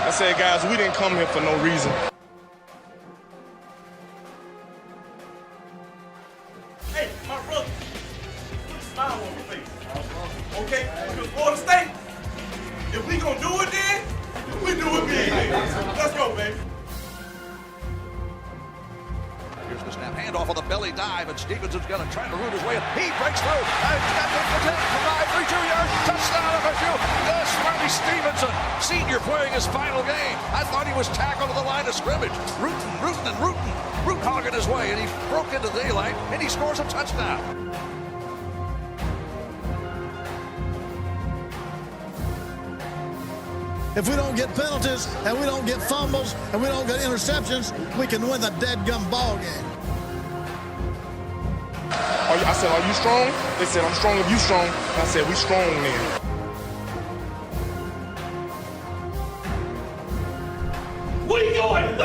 I said, guys, we didn't come here for no reason. Hey, my brother, put a smile on your face. Okay? Because Florida State, if we gonna do it then, we do it big. Let's go, baby. Here's the snap, handoff on the belly dive, and Stevenson's gonna try to root his way in. He breaks through, and he's got the 10, 5, 3, 2 yards, touchdown FSU. The Smarty Stevenson, senior playing his final game. I thought he was tackled to the line of scrimmage. Root hogging his way, and he broke into daylight, and he scores a touchdown. If we don't get penalties and we don't get fumbles and we don't get interceptions, we can win the dead-gum ball game. I said, are you strong? They said, I'm strong if you strong. I said, we strong then. What are you doing?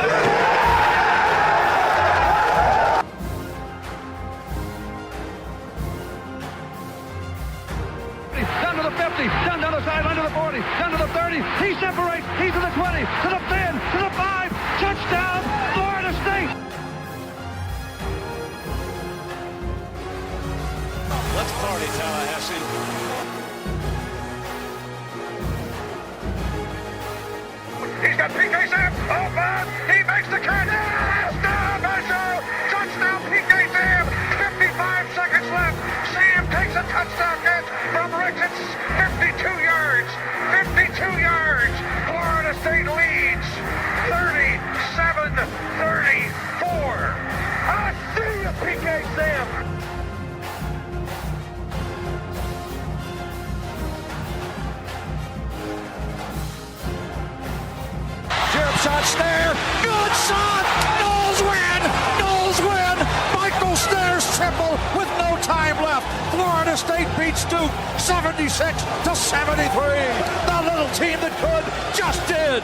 Down to the 50, down the sideline to the 40, down to the 30. He separates. He's to the 20, to the 10, to the 5. Touchdown, Florida State. Let's party, Tallahassee. He's got PK Sam. Open. He makes the catch. Touchdown, Marshall. Touchdown, PK Sam. 55 seconds left. Sam takes a touchdown catch from Ricketts. 52 yards. 52 yards. Florida State leads 37-34. I see you, PK Sam. Shot snare, good shot, Knowles win, Michael Snare's triple with no time left. Florida State beats Duke 76-73. The little team that could just did.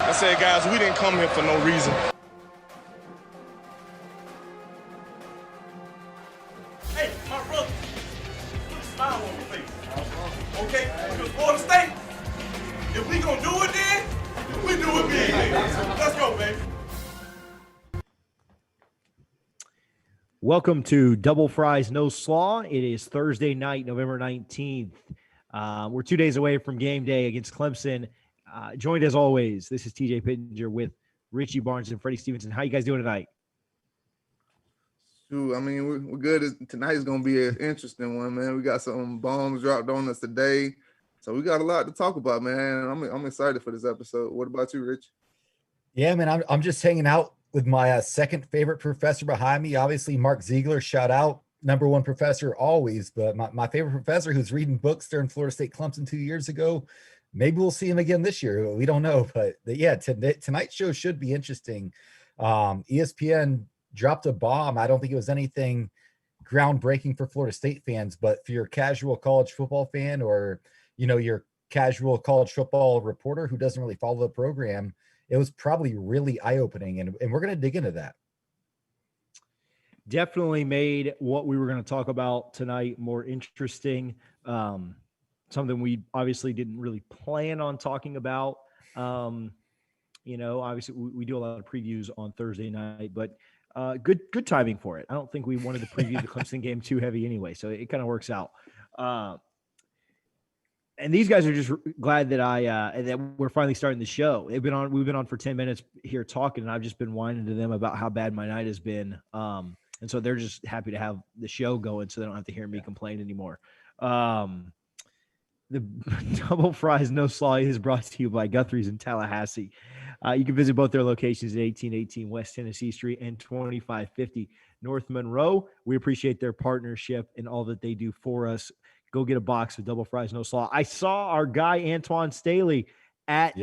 I said, guys, we didn't come here for no reason. Hey, my brother, put a smile on your face. Okay? Because Florida State, if we gonna do it then, we do it big. Let's go, baby. Welcome to Double Fries No Slaw. It is Thursday night, November 19th. We're 2 days away from game day against Clemson. Joined as always, this is TJ Pittenger with Richie Barnes and Freddie Stevenson. How you guys doing tonight? Shoot, I mean, we're good. Tonight's going to be an interesting one, man. We got some bombs dropped on us today. So we got a lot to talk about, man. I'm excited for this episode. What about you, Rich? Yeah, man, I'm just hanging out with my second favorite professor behind me. Obviously, Mark Ziegler, shout out. Number one professor always. But my favorite professor who's reading books during Florida State Clemson 2 years ago. Maybe we'll see him again this year. We don't know. But yeah, tonight's show should be interesting. ESPN dropped a bomb. I don't think it was anything groundbreaking for Florida State fans, but for your casual college football fan or, your casual college football reporter who doesn't really follow the program, it was probably really eye-opening. And we're going to dig into that. Definitely made what we were going to talk about tonight more interesting. Something we obviously didn't really plan on talking about. Obviously we do a lot of previews on Thursday night, but good timing for it. I don't think we wanted to preview the Clemson game too heavy anyway, so it kind of works out. And these guys are just glad that that we're finally starting the show. We've been on for 10 minutes here talking, and I've just been whining to them about how bad my night has been. And so they're just happy to have the show going, so they don't have to hear me complain anymore. The Double Fries No Slaw is brought to you by Guthrie's in Tallahassee. You can visit both their locations at 1818 West Tennessee Street and 2550 North Monroe. We appreciate their partnership and all that they do for us. go get a box of double fries, no slaw. I saw our guy Antoine Staley at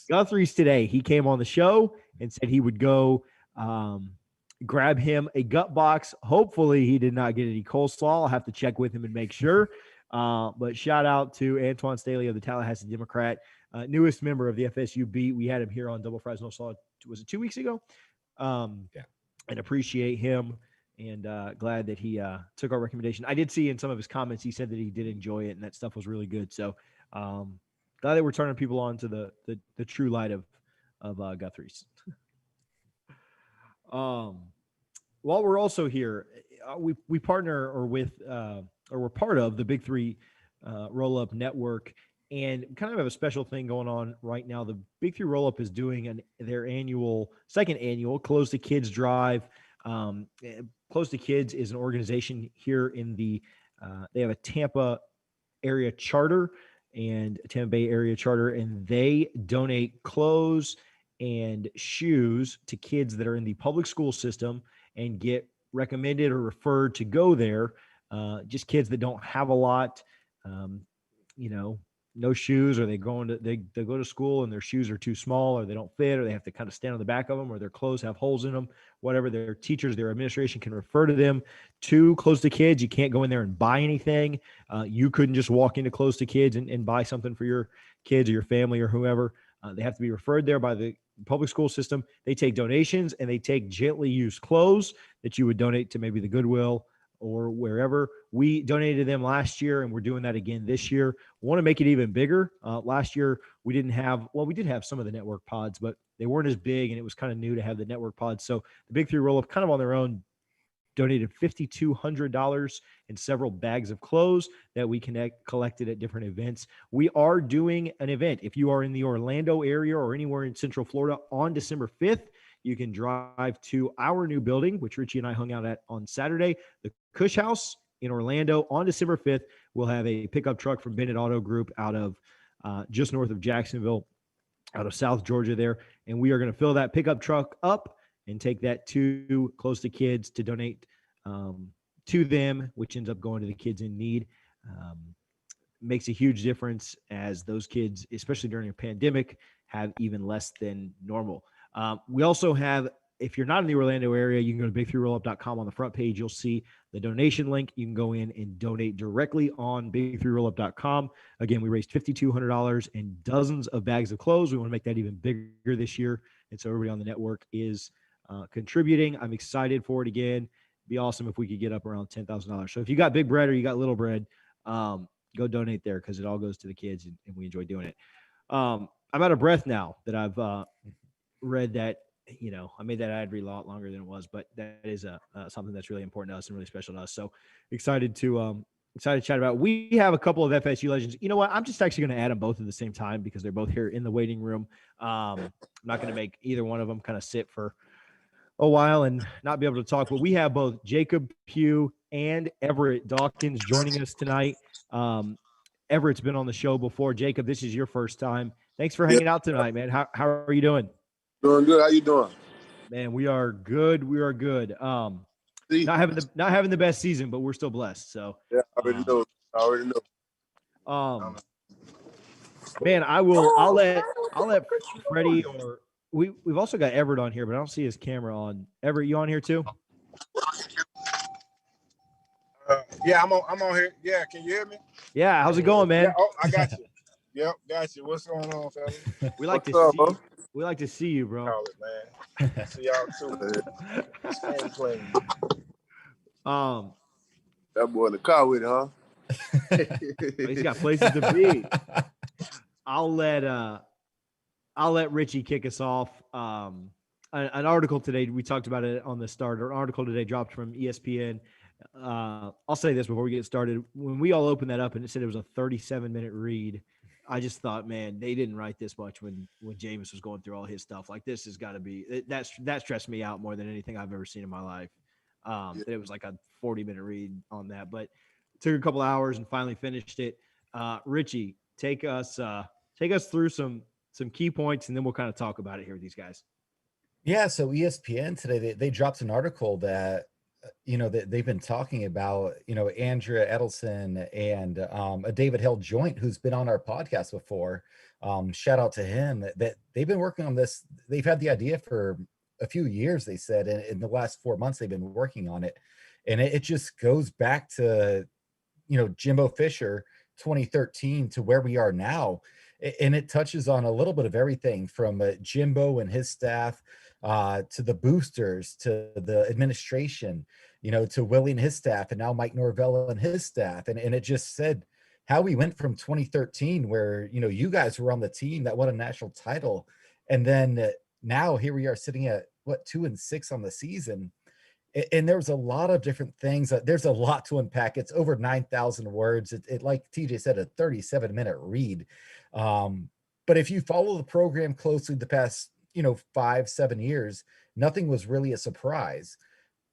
Guthrie's today. He came on the show and said he would go grab him a gut box. Hopefully he did not get any coleslaw. I'll have to check with him and make sure. But shout out to Antoine Staley of the Tallahassee Democrat, newest member of the FSU beat. We had him here on Double Fries No Slaw. Was it 2 weeks ago? And appreciate him and glad that he took our recommendation. I did see in some of his comments, he said that he did enjoy it and that stuff was really good. So glad that we're turning people on to the true light of Guthrie's. While we're also here, we partner or we're part of the Big Three Roll Up Network, and kind of have a special thing going on right now. The Big Three Roll Up is doing their second annual Close to Kids drive. Close to Kids is an organization here in they have a Tampa area charter and a Tampa Bay area charter, and they donate clothes and shoes to kids that are in the public school system and get recommended or referred to go there. Just kids that don't have a lot, no shoes, or they go to school and their shoes are too small, or they don't fit, or they have to kind of stand on the back of them, or their clothes have holes in them, whatever. Their teachers, their administration can refer to them to Close to Kids. You can't go in there and buy anything. You couldn't just walk into Close to Kids and buy something for your kids or your family or whoever. They have to be referred there by the public school system. They take donations, and they take gently used clothes that you would donate to maybe the Goodwill or wherever. We donated them last year, and we're doing that again this year. We want to make it even bigger. Last year, we did have some of the network pods, but they weren't as big, and it was kind of new to have the network pods. So the Big Three Roll Up, kind of on their own, donated $5,200 and several bags of clothes that we collected at different events. We are doing an event. If you are in the Orlando area or anywhere in Central Florida on December 5th, you can drive to our new building, which Richie and I hung out at on Saturday, the Cush House in Orlando. On December 5th, we'll have a pickup truck from Bennett Auto Group out of just north of Jacksonville, out of South Georgia there. And we are going to fill that pickup truck up and take that to Close to Kids to donate to them, which ends up going to the kids in need. Makes a huge difference, as those kids, especially during a pandemic, have even less than normal. We also have, if you're not in the Orlando area, you can go to big3rollup.com. On the front page, you'll see the donation link. You can go in and donate directly on big3rollup.com. Again, we raised $5,200 and dozens of bags of clothes. We want to make that even bigger this year, and so everybody on the network is contributing. I'm excited for it again. Be awesome if we could get up around $10,000. So if you got big bread or you got little bread, go donate there, because it all goes to the kids, and we enjoy doing it. I'm out of breath now that I've read that. I made that ad read a lot longer than it was, but that is something that's really important to us and really special to us. So excited to chat about. We have a couple of FSU legends. You know what? I'm just actually going to add them both at the same time, because they're both here in the waiting room. I'm not going to make either one of them kind of sit for a while and not be able to talk, but we have both Jacob Pugh and Everett Dawkins joining us tonight. Everett's been on the show before. Jacob, this is your first time. Thanks for hanging out tonight, man. How are you doing? Doing good. How you doing? Man, we are good. We are good. Not having the best season, but we're still blessed. So yeah, I already know. Man, I'll let Freddie, or we've also got Everett on here, but I don't see his camera on. Everett, you on here too? Yeah, I'm on here. Yeah, can you hear me? Yeah, how's it going, man? Yeah, oh, I got you. Yep, got you. What's going on, fella? We like to see. We like to see you, bro. Call it, man. See y'all too. That boy in the car with it, huh? He's got places to be. I'll let Richie kick us off. An article today, we talked about it on the start. An article today dropped from ESPN. I'll say this before we get started. When we all opened that up and it said it was a 37-minute read, I just thought, man, they didn't write this much when Jameis was going through all his stuff. Like, this has got to be that stressed me out more than anything I've ever seen in my life. It was like a 40-minute read on that, but it took a couple hours and finally finished it. Richie, take us through some key points, and then we'll kind of talk about it here with these guys. Yeah. So ESPN today, they dropped an article that that they've been talking about, Andrea Edelson and a David Hill Joint, who's been on our podcast before. Shout out to him that they've been working on this. They've had the idea for a few years, they said, and in the last 4 months, they've been working on it. And it just goes back to, Jimbo Fisher 2013 to where we are now. And it touches on a little bit of everything from Jimbo and his staff to the boosters, to the administration, to Willie and his staff, and now Mike Norvell and his staff. And it just said how we went from 2013, where, you guys were on the team that won a national title. And then now here we are sitting at 2-6 on the season. And there was a lot of different things. There's a lot to unpack. It's over 9,000 words. It like TJ said, a 37-minute read. But if you follow the program closely the past, 5-7 years, nothing was really a surprise.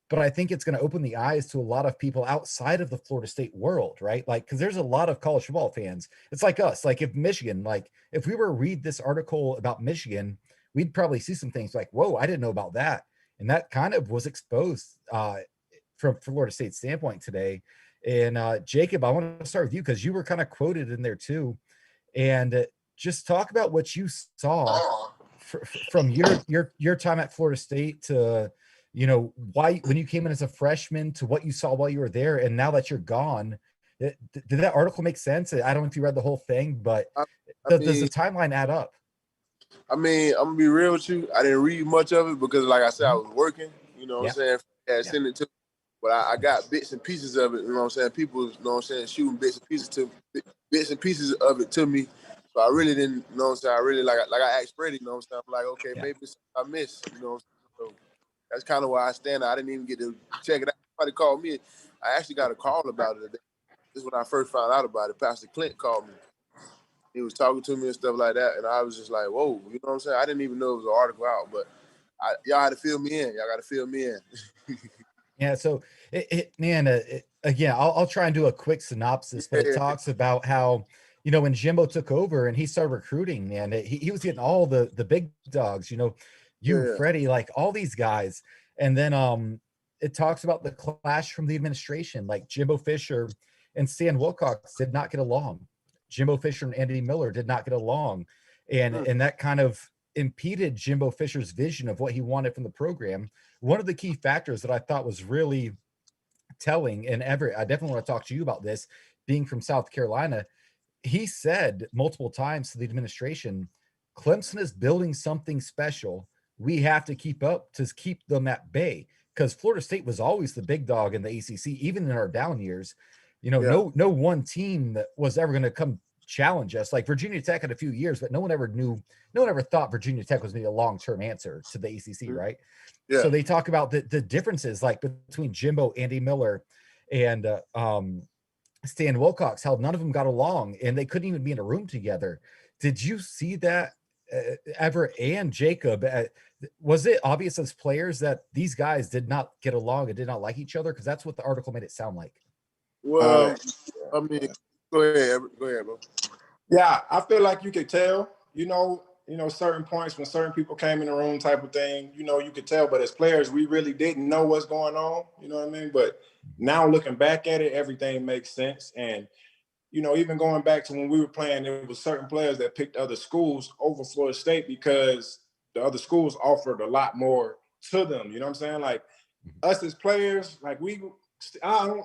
But I think it's going to open the eyes to a lot of people outside of the Florida State world, right? Like, because there's a lot of college football fans. It's like us. Like, if Michigan, if we were to read this article about Michigan, we'd probably see some things like, whoa, I didn't know about that. And that kind of was exposed from Florida State's standpoint today. And Jacob, I want to start with you because you were kind of quoted in there too. And just talk about what you saw from your time at Florida State to, why, when you came in as a freshman, to what you saw while you were there. And now that you're gone, did that article make sense? I don't know if you read the whole thing, but does the timeline add up? I mean, I'm gonna be real with you. I didn't read much of it because, like I said, I was working. What I'm saying? Send it to me. But I got bits and pieces of it. You know what I'm saying? People, shooting bits and pieces of it to me. So I really didn't. You know what I'm saying? I really like I asked Freddie. You know what I'm saying? I'm like, okay, maybe it's I missed. You know what I'm saying? So that's kind of where I stand. I didn't even get to check it out. Somebody called me. I actually got a call about it today. This is when I first found out about it. Pastor Clint called me. He was talking to me and stuff like that, and I was just like, whoa, you know what I'm saying? I didn't even know it was an article out, but y'all had to fill me in. Y'all got to fill me in. Yeah, so, again, I'll try and do a quick synopsis, but it talks about how, when Jimbo took over and he started recruiting, and he was getting all the big dogs, Freddie, like all these guys. And then it talks about the clash from the administration, like Jimbo Fisher and Stan Wilcox did not get along. Jimbo Fisher and Andy Miller did not get along. And that kind of impeded Jimbo Fisher's vision of what he wanted from the program. One of the key factors that I thought was really telling, and Everett, I definitely want to talk to you about this, being from South Carolina, he said multiple times to the administration, Clemson is building something special. We have to keep up to keep them at bay, because Florida State was always the big dog in the ACC, even in our down years. No one team that was ever going to come challenge us. Like Virginia Tech had a few years, but no one ever thought Virginia Tech was going to be a long-term answer to the ACC, right? Yeah. So they talk about the differences like between Jimbo, Andy Miller, and Stan Wilcox, how none of them got along and they couldn't even be in a room together. Did you see that, Everett and Jacob? Was it obvious as players that these guys did not get along and did not like each other? Because that's what the article made it sound like. Well, I mean, go ahead, bro. Yeah, I feel like you could tell, certain points when certain people came in the room type of thing, you could tell. But as players, we really didn't know what's going on, you know what I mean? But now looking back at it, everything makes sense. And, even going back to when we were playing, there was certain players that picked other schools over Florida State because the other schools offered a lot more to them, you know what I'm saying? Like us as players, like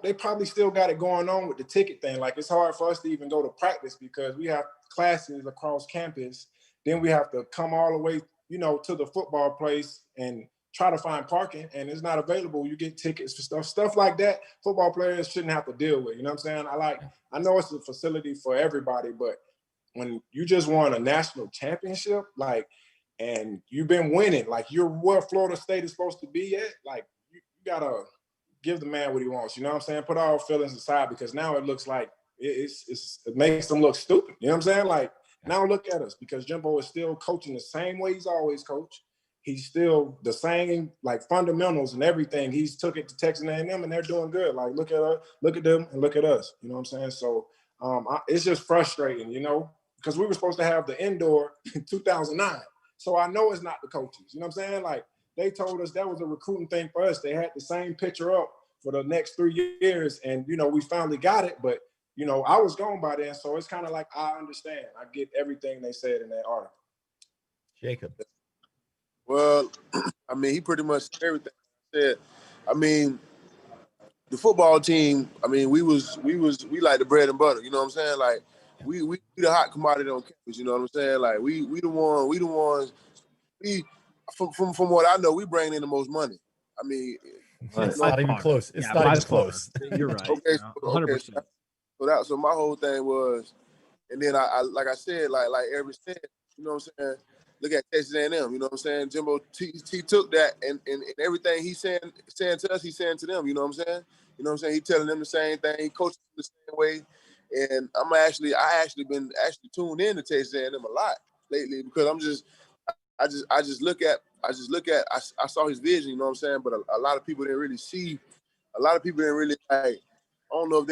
they probably still got it going on with the ticket thing. Like it's hard for us to even go to practice because we have classes across campus. Then we have to come all the way, to the football place and try to find parking, and it's not available. You get tickets for stuff like that. Football players shouldn't have to deal with. You know what I'm saying? I know it's a facility for everybody, but when you just won a national championship, and you've been winning, you're where Florida State is supposed to be at. You gotta give the man what he wants. You know what I'm saying? Put all feelings aside, because now it looks like it makes them look stupid. You know what I'm saying? Now look at us, because Jimbo is still coaching the same way he's always coached. He's still the same, fundamentals and everything. He's took it to Texas A&M, and they're doing good. Look at them, and look at us. You know what I'm saying? So it's just frustrating, because we were supposed to have the indoor in 2009. So I know it's not the coaches. You know what I'm saying? They told us that was a recruiting thing for us. They had the same picture up for the next 3 years. And, you know, we finally got it, but, you know, I was gone by then. So it's kind of like, I understand. I get everything they said in that article. Jacob. Well, I mean, he pretty much said everything he said. I mean, the football team, I mean, we like the bread and butter, you know what I'm saying? Like, we the hot commodity on campus, you know what I'm saying? Like, we the ones, from what I know, we bring in the most money. I mean, it's not even close. It's not even close. You're right. Okay, 100%. So my whole thing was, and then I like I said, like Eric said, you know what I'm saying? Look at Texas A&M, you know what I'm saying? Jimbo, he took that and everything he's saying to us, he's saying to them, you know what I'm saying? You know what I'm saying? He telling them the same thing. He coaches them the same way. And I actually been tuned in to Texas A&M a lot lately because I saw his vision, you know what I'm saying? But a lot of people didn't really see. A lot of people didn't really like. I don't know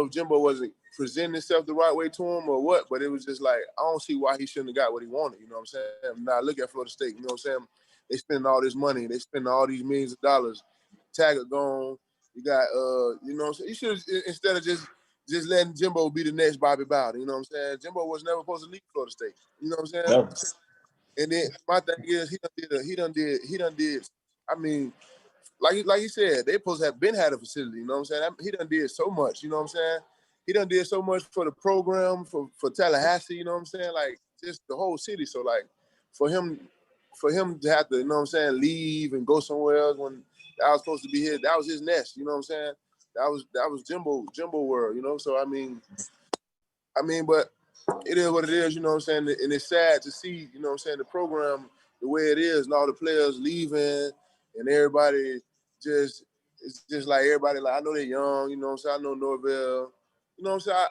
if Jimbo wasn't presenting himself the right way to him or what, but it was just like, I don't see why he shouldn't have got what he wanted, you know what I'm saying? Now look at Florida State, you know what I'm saying? They spending all this money, they spending all these millions of dollars. Taggart gone, you got, you know what I'm saying? You should, instead of just letting Jimbo be the next Bobby Bowden, you know what I'm saying? Jimbo was never supposed to leave Florida State, you know what I'm saying? No. And then my thing is, he done did, I mean, like you said, they supposed to have had a facility, you know what I'm saying? He done did so much, you know what I'm saying? He done did so much for the program, for Tallahassee, you know what I'm saying? Like, just the whole city. So, like, for him to have to, you know what I'm saying, leave and go somewhere else when that was supposed to be his, that was his nest, you know what I'm saying? That was Jimbo world, you know? So, I mean, but it is what it is, you know what I'm saying? And it's sad to see, you know what I'm saying, the program the way it is and all the players leaving and everybody it's just like everybody, like, I know they're young, you know what I'm saying? I know Norvell, you know what I'm saying?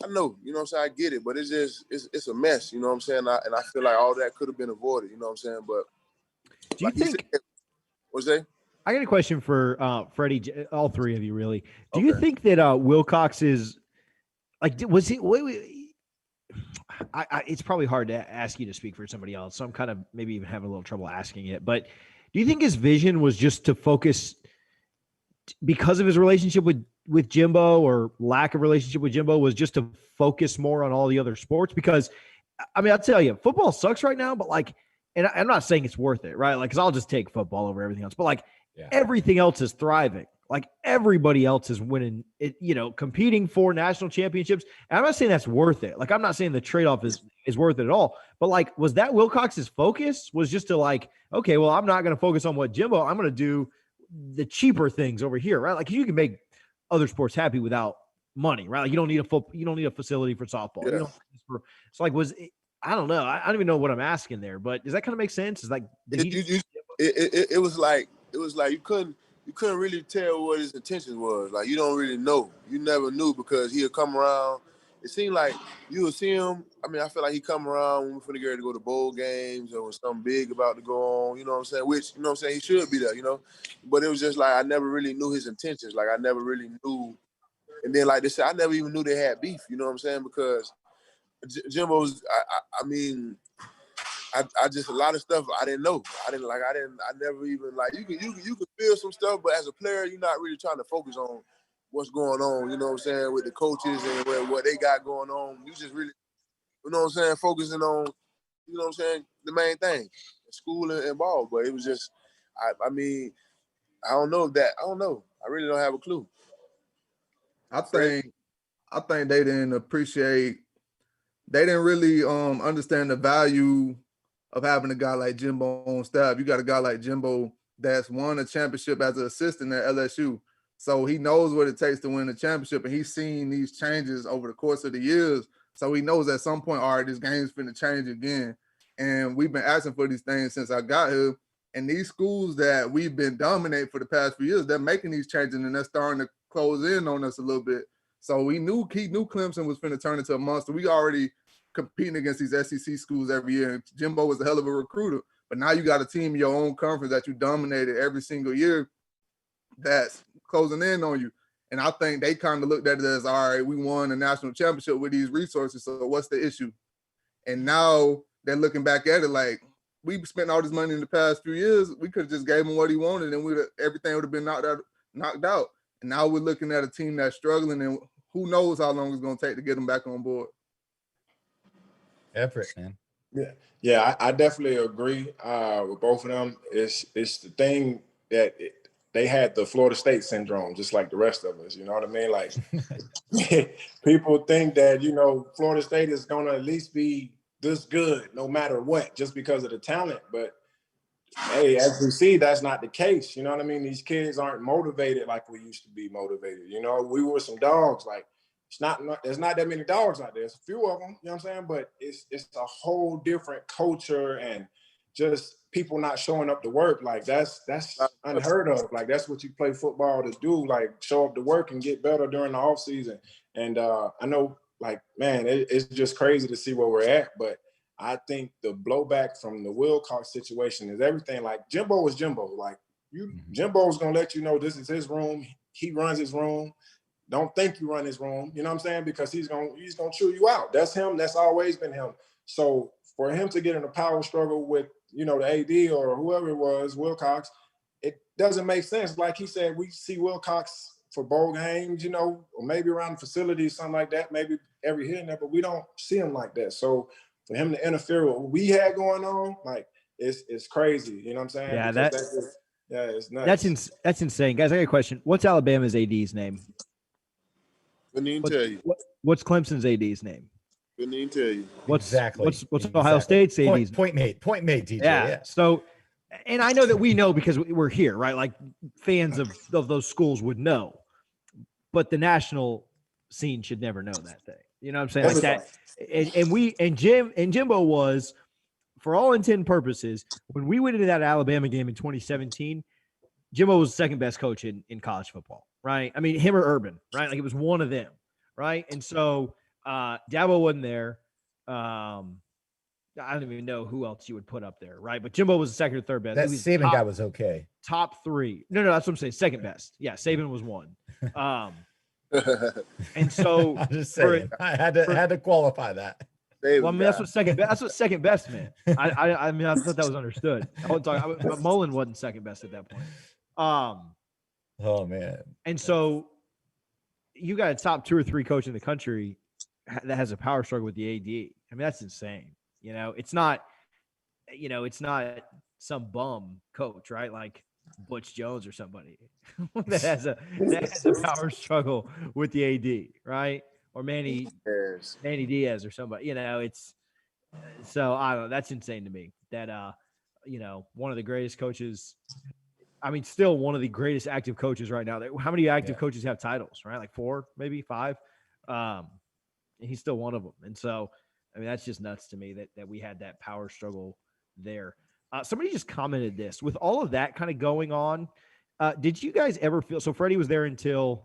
I know, you know what I'm saying? I get it, but it's just, it's a mess, you know what I'm saying? And I feel like all that could have been avoided, you know what I'm saying? But do you think, what's that? I got a question for Freddie, all three of you really. Do you think that Wilcox is, like, was he, it's probably hard to ask you to speak for somebody else, so I'm kind of maybe even having a little trouble asking it, but do you think his vision was just to focus because of his relationship with Jimbo or lack of relationship with Jimbo was just to focus more on all the other sports? Because, I mean, I'll tell you, football sucks right now, but like, and I'm not saying it's worth it, right? Like, because I'll just take football over everything else, but like everything else is thriving. Like everybody else is winning it, you know, competing for national championships. And I'm not saying that's worth it. Like, I'm not saying the trade-off is worth it at all, but like, was that Wilcox's focus was just to like, okay, well, I'm not going to focus on what Jimbo, I'm going to do the cheaper things over here, right? Like, you can make other sports happy without money, right? Like, you don't need a facility for softball. Yeah. You don't it's like, I don't know. I don't even know what I'm asking there, but does that kind of make sense? Is like, it was like you couldn't really tell what his intentions was. Like, you don't really know. You never knew because he'll come around. It seemed like you would see him. I mean, I feel like he come around when we're finna get ready to go to bowl games or when something big about to go on, you know what I'm saying? Which, you know what I'm saying, he should be there, you know? But it was just like I never really knew his intentions. Like, I never really knew. And then, like they said, I never even knew they had beef, you know what I'm saying? Because Jimbo's, I mean, I just, a lot of stuff I didn't know. I never even, like, you can feel some stuff, but as a player, you're not really trying to focus on what's going on, you know what I'm saying, with the coaches and what they got going on. You just really, you know what I'm saying, focusing on, you know what I'm saying, the main thing, school and ball. But it was just, I mean, I don't know. I really don't have a clue. I think they didn't really understand the value of having a guy like Jimbo on staff. You got a guy like Jimbo that's won a championship as an assistant at LSU. So he knows what it takes to win a championship, and he's seen these changes over the course of the years. So he knows at some point, all right, this game's finna change again. And we've been asking for these things since I got here. And these schools that we've been dominating for the past few years, they're making these changes, and they're starting to close in on us a little bit. So he knew Clemson was finna turn into a monster. We already competing against these SEC schools every year. Jimbo was a hell of a recruiter. But now you got a team in your own conference that you dominated every single year that's closing in on you. And I think they kind of looked at it as, all right, we won a national championship with these resources, so what's the issue? And now they're looking back at it like, we spent all this money in the past few years, we could have just gave him what he wanted, and everything would have been knocked out. And now we're looking at a team that's struggling, and who knows how long it's going to take to get them back on board. Effort, man. Yeah, I definitely agree with both of them. It's the thing that they had the Florida State syndrome, just like the rest of us. You know what I mean? Like people think that, you know, Florida State is going to at least be this good no matter what, just because of the talent. But hey, as we see, that's not the case. You know what I mean? These kids aren't motivated like we used to be motivated. You know, we were some dogs. Like there's not that many dogs out there. There's a few of them. You know what I'm saying? But it's a whole different culture and just people not showing up to work. Like that's unheard of. Like that's what you play football to do. Like show up to work and get better during the off season. And I know, like, man, it's just crazy to see where we're at. But I think the blowback from the Wilcox situation is everything. Like Jimbo is Jimbo. Like Jimbo's gonna let you know this is his room. He runs his room. Don't think you run his room. You know what I'm saying? Because he's gonna chew you out. That's him. That's always been him. So for him to get in a power struggle with, you know, the AD or whoever it was, Wilcox, it doesn't make sense. Like he said, we see Wilcox for bowl games, you know, or maybe around the facility, something like that, maybe every here and there, but we don't see him like that. So for him to interfere with what we had going on, like it's crazy. You know what I'm saying? Yeah, it's nuts. That's insane. Guys, I got a question. What's Alabama's AD's name? Couldn't even tell you. What's Clemson's AD's name? Couldn't even tell you. What's Ohio State's AD's point made, TJ. Yeah. So, and I know that we know because we're here, right? Like fans of those schools would know, but the national scene should never know that thing. You know what I'm saying? Like that. And Jimbo was, for all intent and purposes, when we went into that Alabama game in 2017, Jimbo was the second best coach in college football, right? I mean, him or Urban, right? Like it was one of them, right? And so Dabo wasn't there. I don't even know who else you would put up there, right? But Jimbo was the second or third best. That Saban guy was okay. Top three. No, that's what I'm saying. Second best. Yeah, Saban was one. And so I'm just saying, I had to qualify that. Well, I mean, that's what second best meant. I mean, I thought that was understood. But Mullen wasn't second best at that point. Oh man. And so you got a top 2 or 3 coach in the country that has a power struggle with the AD. I mean, that's insane. You know, it's not some bum coach, right? Like Butch Jones or somebody that has a power struggle with the AD, right? Or Manny Diaz or somebody. You know, it's so I don't know. That's insane to me. That you know, one of the greatest coaches. I mean, still one of the greatest active coaches right now. How many active coaches have titles, right? Like 4, maybe 5. And he's still one of them. And so, I mean, that's just nuts to me that we had that power struggle there. Somebody just commented this. With all of that kind of going on, did you guys ever feel – so Freddie was there the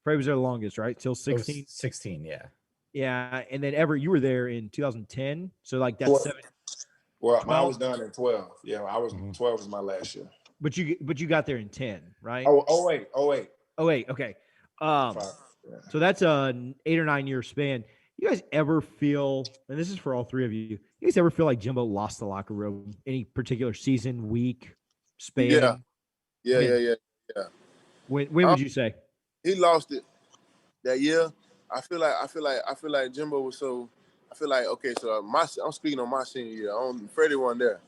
longest, right? Till 16? 16, yeah. Yeah, and then you were there in 2010. So, like, that's 7. Well, I was done in 12. Yeah, I was 12 was my last year. But you got there in 10, right? Oh, 08. Okay. So that's an 8 or 9 year span. You guys ever feel, and this is for all 3 of you, you guys ever feel like Jimbo lost the locker room any particular season, week, span? Yeah. When would you say? He lost it that year. I feel like Jimbo was so. I feel like, okay, so I'm speaking on my senior year. Freddie wasn't there.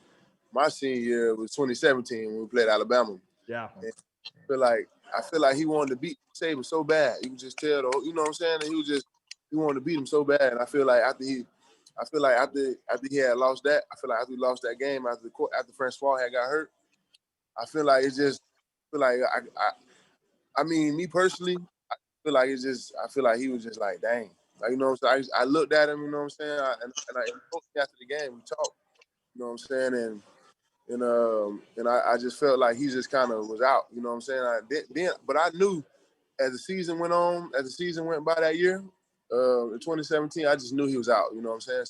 My senior year was 2017 when we played Alabama. Yeah. And I feel like he wanted to beat Saban so bad. You can just tell, you know what I'm saying? And he wanted to beat him so bad. And I feel like after he had lost that, after we lost that game, after Francois had got hurt, I feel like I mean, me personally, I feel like he was just like, dang. Like, you know what I'm saying? I looked at him, you know what I'm saying? And after the game, we talked, you know what I'm saying? And I just felt like he just kind of was out, you know what I'm saying? But I knew as the season went by that year, in 2017, I just knew he was out, you know what I'm saying?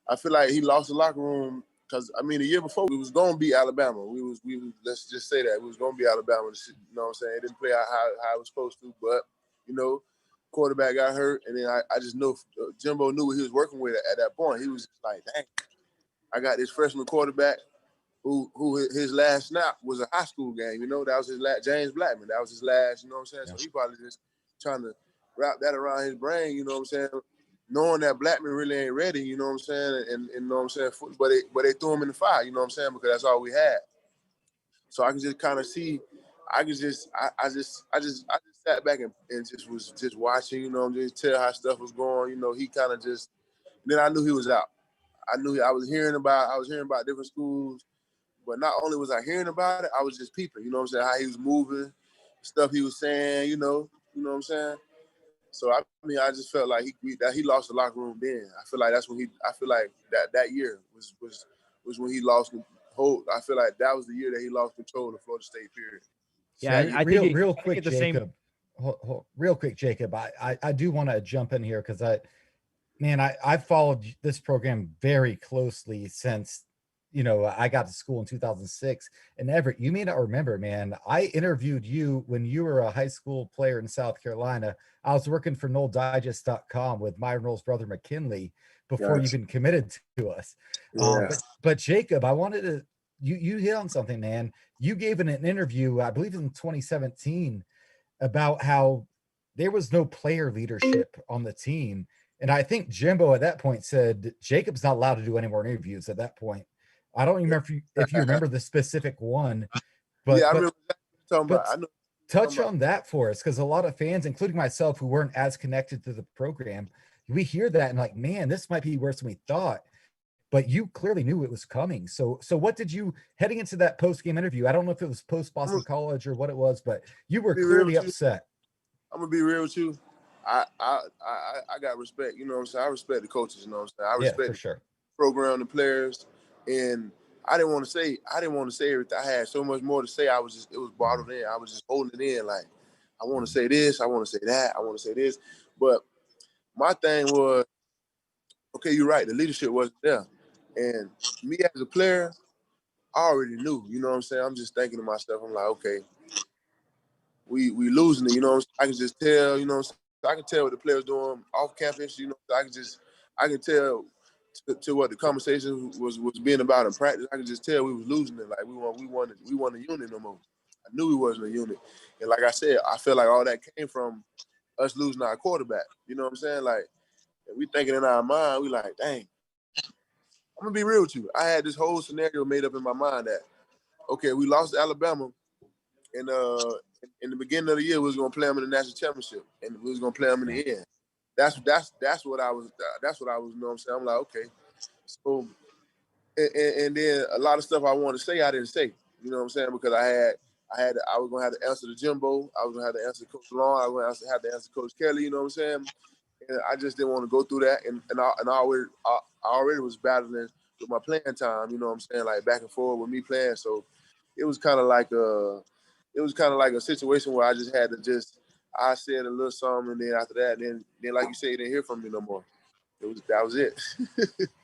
I feel like he lost the locker room because, I mean, the year before, we was going to beat Alabama. We was let's just say that. We was going to beat Alabama, you know what I'm saying? It didn't play out how it was supposed to, but, you know, quarterback got hurt, and then I just know Jimbo knew what he was working with at that point. He was just like, dang. I got this freshman quarterback who his last snap was a high school game. You know, that was his last, James Blackman. That was his last, you know what I'm saying? Yeah. So he probably just trying to wrap that around his brain, you know what I'm saying? Knowing that Blackman really ain't ready, you know what I'm saying? And you know what I'm saying? But they threw him in the fire, you know what I'm saying? Because that's all we had. So I can just kind of see, I just sat back and just was just watching, you know, just tell how stuff was going. You know, he kind of just, then I knew he was out. I was hearing about different schools, but not only was I hearing about it, I was just peeping, you know what I'm saying, how he was moving, stuff he was saying, you know what I'm saying? So I mean, I just felt like he lost the locker room then. I feel like that's when that year was when he lost the whole. I feel like that was the year that he lost control of Florida State, period. Yeah, I think real quick, Jacob. Real quick, Jacob. I do want to jump in here because I've followed this program very closely since, you know, I got to school in 2006. And Everett, you may not remember, man, I interviewed you when you were a high school player in South Carolina. I was working for NoleDigest.com with Myron Roll's brother McKinley before you even committed to us. Yeah. But Jacob, I wanted to, you hit on something, man. You gave an interview, I believe in 2017, about how there was no player leadership on the team. And I think Jimbo at that point said Jacob's not allowed to do any more interviews at that point. I don't remember if you remember the specific one, but, I remember talking about. I know. Touch on that for us, because a lot of fans, including myself, who weren't as connected to the program, we hear that and like, man, this might be worse than we thought. But you clearly knew it was coming. So what did you, heading into that post-game interview, I don't know if it was post-Boston College or what it was, but you were clearly upset. I'm gonna be real with you. I got respect, you know what I'm saying? I respect the coaches, you know what I'm saying? I respect for sure. The program, the players, and I didn't want to say everything. I had so much more to say. It was bottled in. I was just holding it in. Like, I want to say this. I want to say that. I want to say this. But my thing was, okay, you're right. The leadership wasn't there. And me as a player, I already knew, you know what I'm saying? I'm just thinking to myself, I'm like, okay, we losing it, you know what I'm saying? I can just tell, you know what I'm saying? I can tell what the players doing off campus, you know, I can tell to what the conversation was being about in practice. I could just tell we was losing it. Like we wanted a unit no more. I knew we wasn't a unit. And like I said, I feel like all that came from us losing our quarterback. You know what I'm saying? Like, we thinking in our mind, we like, dang, I'm gonna be real with you. I had this whole scenario made up in my mind that, okay, we lost to Alabama, and in the beginning of the year we was gonna play them in the national championship, and we was gonna play them in the end. That's what I was. That's what I was. You know what I'm saying? I'm like, okay. So, and then a lot of stuff I wanted to say, I didn't say. You know what I'm saying? Because I was gonna have to answer to Jimbo. I was gonna have to answer Coach Long. I was gonna have to answer Coach Kelly. You know what I'm saying? And I just didn't want to go through that. And I already was battling with my playing time. You know what I'm saying? Like back and forth with me playing. So it was kind of like a situation where I just had to just. I said a little something, and then after that, then like you say, you didn't hear from me no more. That was it.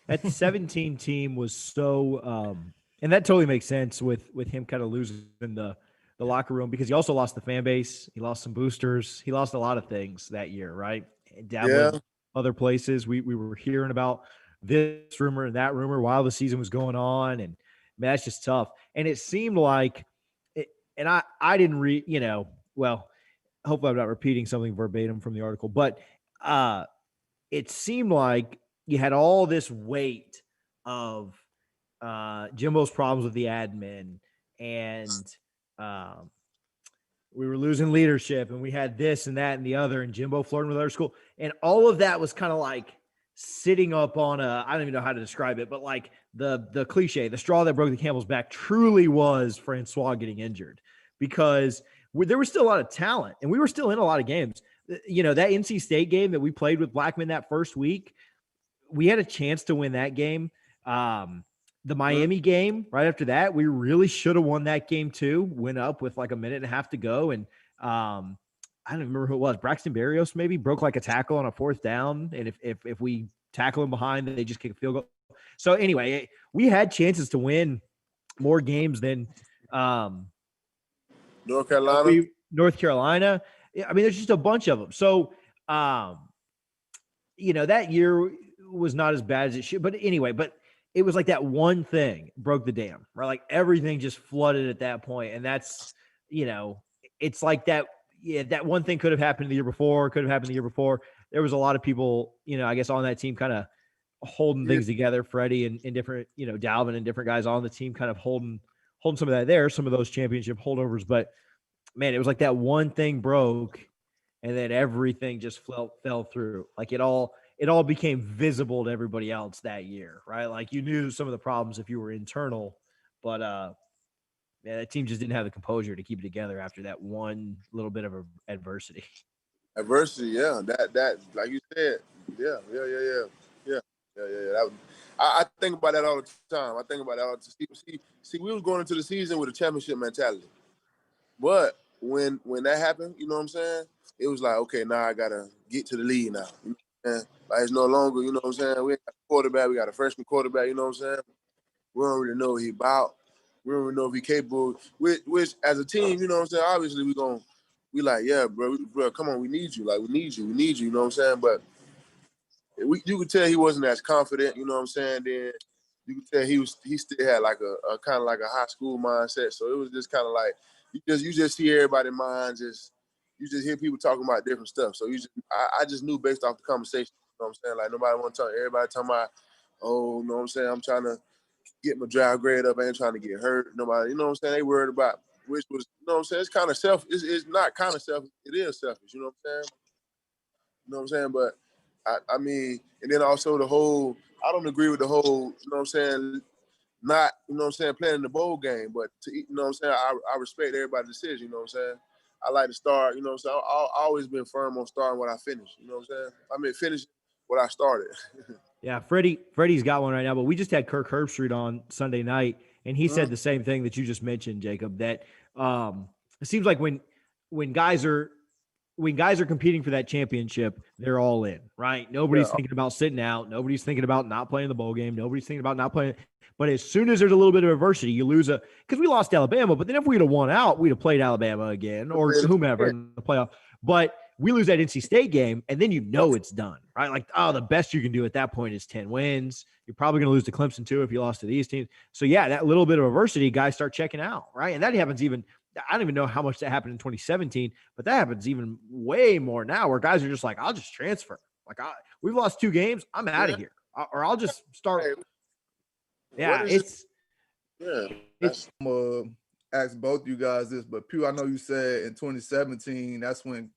That 17 team was so, and that totally makes sense with him kind of losing the locker room, because he also lost the fan base. He lost some boosters. He lost a lot of things that year, right? Dabbling other places. We were hearing about this rumor and that rumor while the season was going on, and man, that's just tough. And it seemed like, and I didn't read, well. Hopefully I'm not repeating something verbatim from the article, but it seemed like you had all this weight of Jimbo's problems with the admin, and we were losing leadership, and we had this and that and the other, and Jimbo flirting with other school. And all of that was kind of like sitting up on I don't even know how to describe it, but like the cliche, the straw that broke the camel's back truly was Francois getting injured, because there was still a lot of talent, and we were still in a lot of games. You know, that NC State game that we played with Blackman that first week, we had a chance to win that game. The Miami game right after that, we really should have won that game too. Went up with like a minute and a half to go, and I don't remember who it was. Braxton Berrios maybe broke like a tackle on a fourth down, and if we tackle him behind, then they just kick a field goal. So anyway, we had chances to win more games than North Carolina. I mean, there's just a bunch of them. So, that year was not as bad as it should. But anyway, but it was like that one thing broke the dam, right? Like everything just flooded at that point. And that's, it's like that. Yeah, that one thing could have happened the year before, There was a lot of people, I guess on that team kind of holding things together. Freddie and different, Dalvin and different guys on the team kind of holding some of that there, some of those championship holdovers. But man, it was like that one thing broke and then everything just fell through. Like it all became visible to everybody else that year, right? Like you knew some of the problems if you were internal, but that team just didn't have the composure to keep it together after that one little bit of adversity. Adversity, yeah. That like you said, yeah. I think about that all the time. I think about that all the time. See, we was going into the season with a championship mentality. But when that happened, you know what I'm saying? It was like, okay, now I gotta get to the lead now. You know what I'm saying? Like it's no longer, you know what I'm saying? We got a quarterback, we got a freshman quarterback, you know what I'm saying? We don't really know what he about. We don't really know if he capable. Which as a team, you know what I'm saying? Obviously we like, yeah, bro, come on, we need you. Like we need you, you know what I'm saying? But you could tell he wasn't as confident, you know what I'm saying? Then you could tell he still had like a kind of like a high school mindset. So it was just kind of like you just see everybody's minds you just hear people talking about different stuff. So I just knew based off the conversation, you know what I'm saying? Like nobody want to talk, everybody talking about, oh, you know what I'm saying? I'm trying to get my draft grade up, I ain't trying to get hurt. Nobody, you know what I'm saying? They worried about which was, you know what I'm saying? It's kind of it's not kind of selfish, it is selfish, you know what I'm saying? You know what I'm saying? But I mean, and then also I don't agree with the whole, you know what I'm saying, not, you know what I'm saying, playing in the bowl game, but you know what I'm saying, I respect everybody's decision, you know what I'm saying? I like to start, you know what I'm saying, I've always been firm on starting what I finish, you know what I'm saying? I mean, finish what I started. Yeah, Freddie's got one right now, but we just had Kirk Herbstreit on Sunday night, and he said the same thing that you just mentioned, Jacob, that it seems like when guys are competing for that championship, they're all in, right? Nobody's thinking about sitting out. Nobody's thinking about not playing the bowl game. Nobody's thinking about not playing. But as soon as there's a little bit of adversity, you lose because we lost Alabama, but then if we'd have won out, we'd have played Alabama again or whomever in the playoff. But we lose that NC State game, and then it's done, right? Like, the best you can do at that point is 10 wins. You're probably going to lose to Clemson too if you lost to these teams. So, yeah, that little bit of adversity, guys start checking out, right? And that happens even – I don't even know how much that happened in 2017, but that happens even way more now where guys are just like, I'll just transfer. Like, we've lost 2 games. I'm out of here. Or I'll just start. Yeah, I'm going to ask both you guys this, but Pew, I know you said in 2017, that's when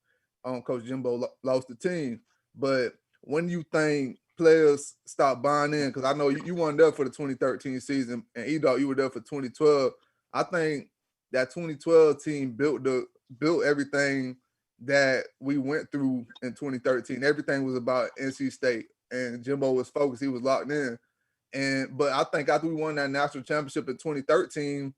Coach Jimbo lost the team. But when do you think players stop buying in? Because I know you weren't there for the 2013 season, and E-Dog, you were there for 2012. I think that 2012 team built everything that we went through in 2013. Everything was about NC State, and Jimbo was focused. He was locked in. But I think after we won that national championship in 2013,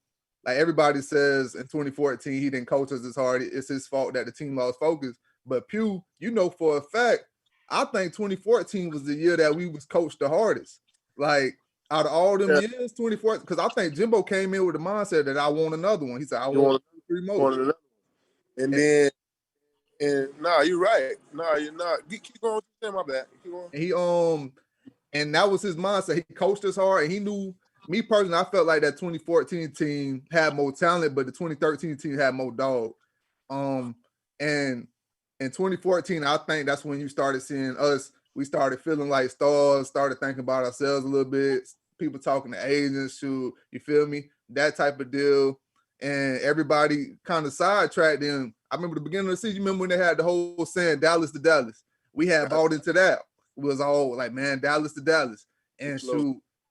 like everybody says in 2014, he didn't coach us as hard. It's his fault that the team lost focus. But Pew, you know for a fact, I think 2014 was the year that we was coached the hardest. Like, out of all them years, 2014, because I think Jimbo came in with the mindset that I want another one. He said, I want 3 more. No, you're right. No, you're not. Keep going. My bad. Keep going. And that was his mindset. He coached us hard, and he knew. Me personally, I felt like that 2014 team had more talent, but the 2013 team had more dog. And in 2014, I think that's when you started seeing us. We started feeling like stars, started thinking about ourselves a little bit. People talking to agents, you feel me? That type of deal. And everybody kind of sidetracked them. I remember the beginning of the season, you remember when they had the whole saying Dallas to Dallas? We had bought into that. It was all like, man, Dallas to Dallas. And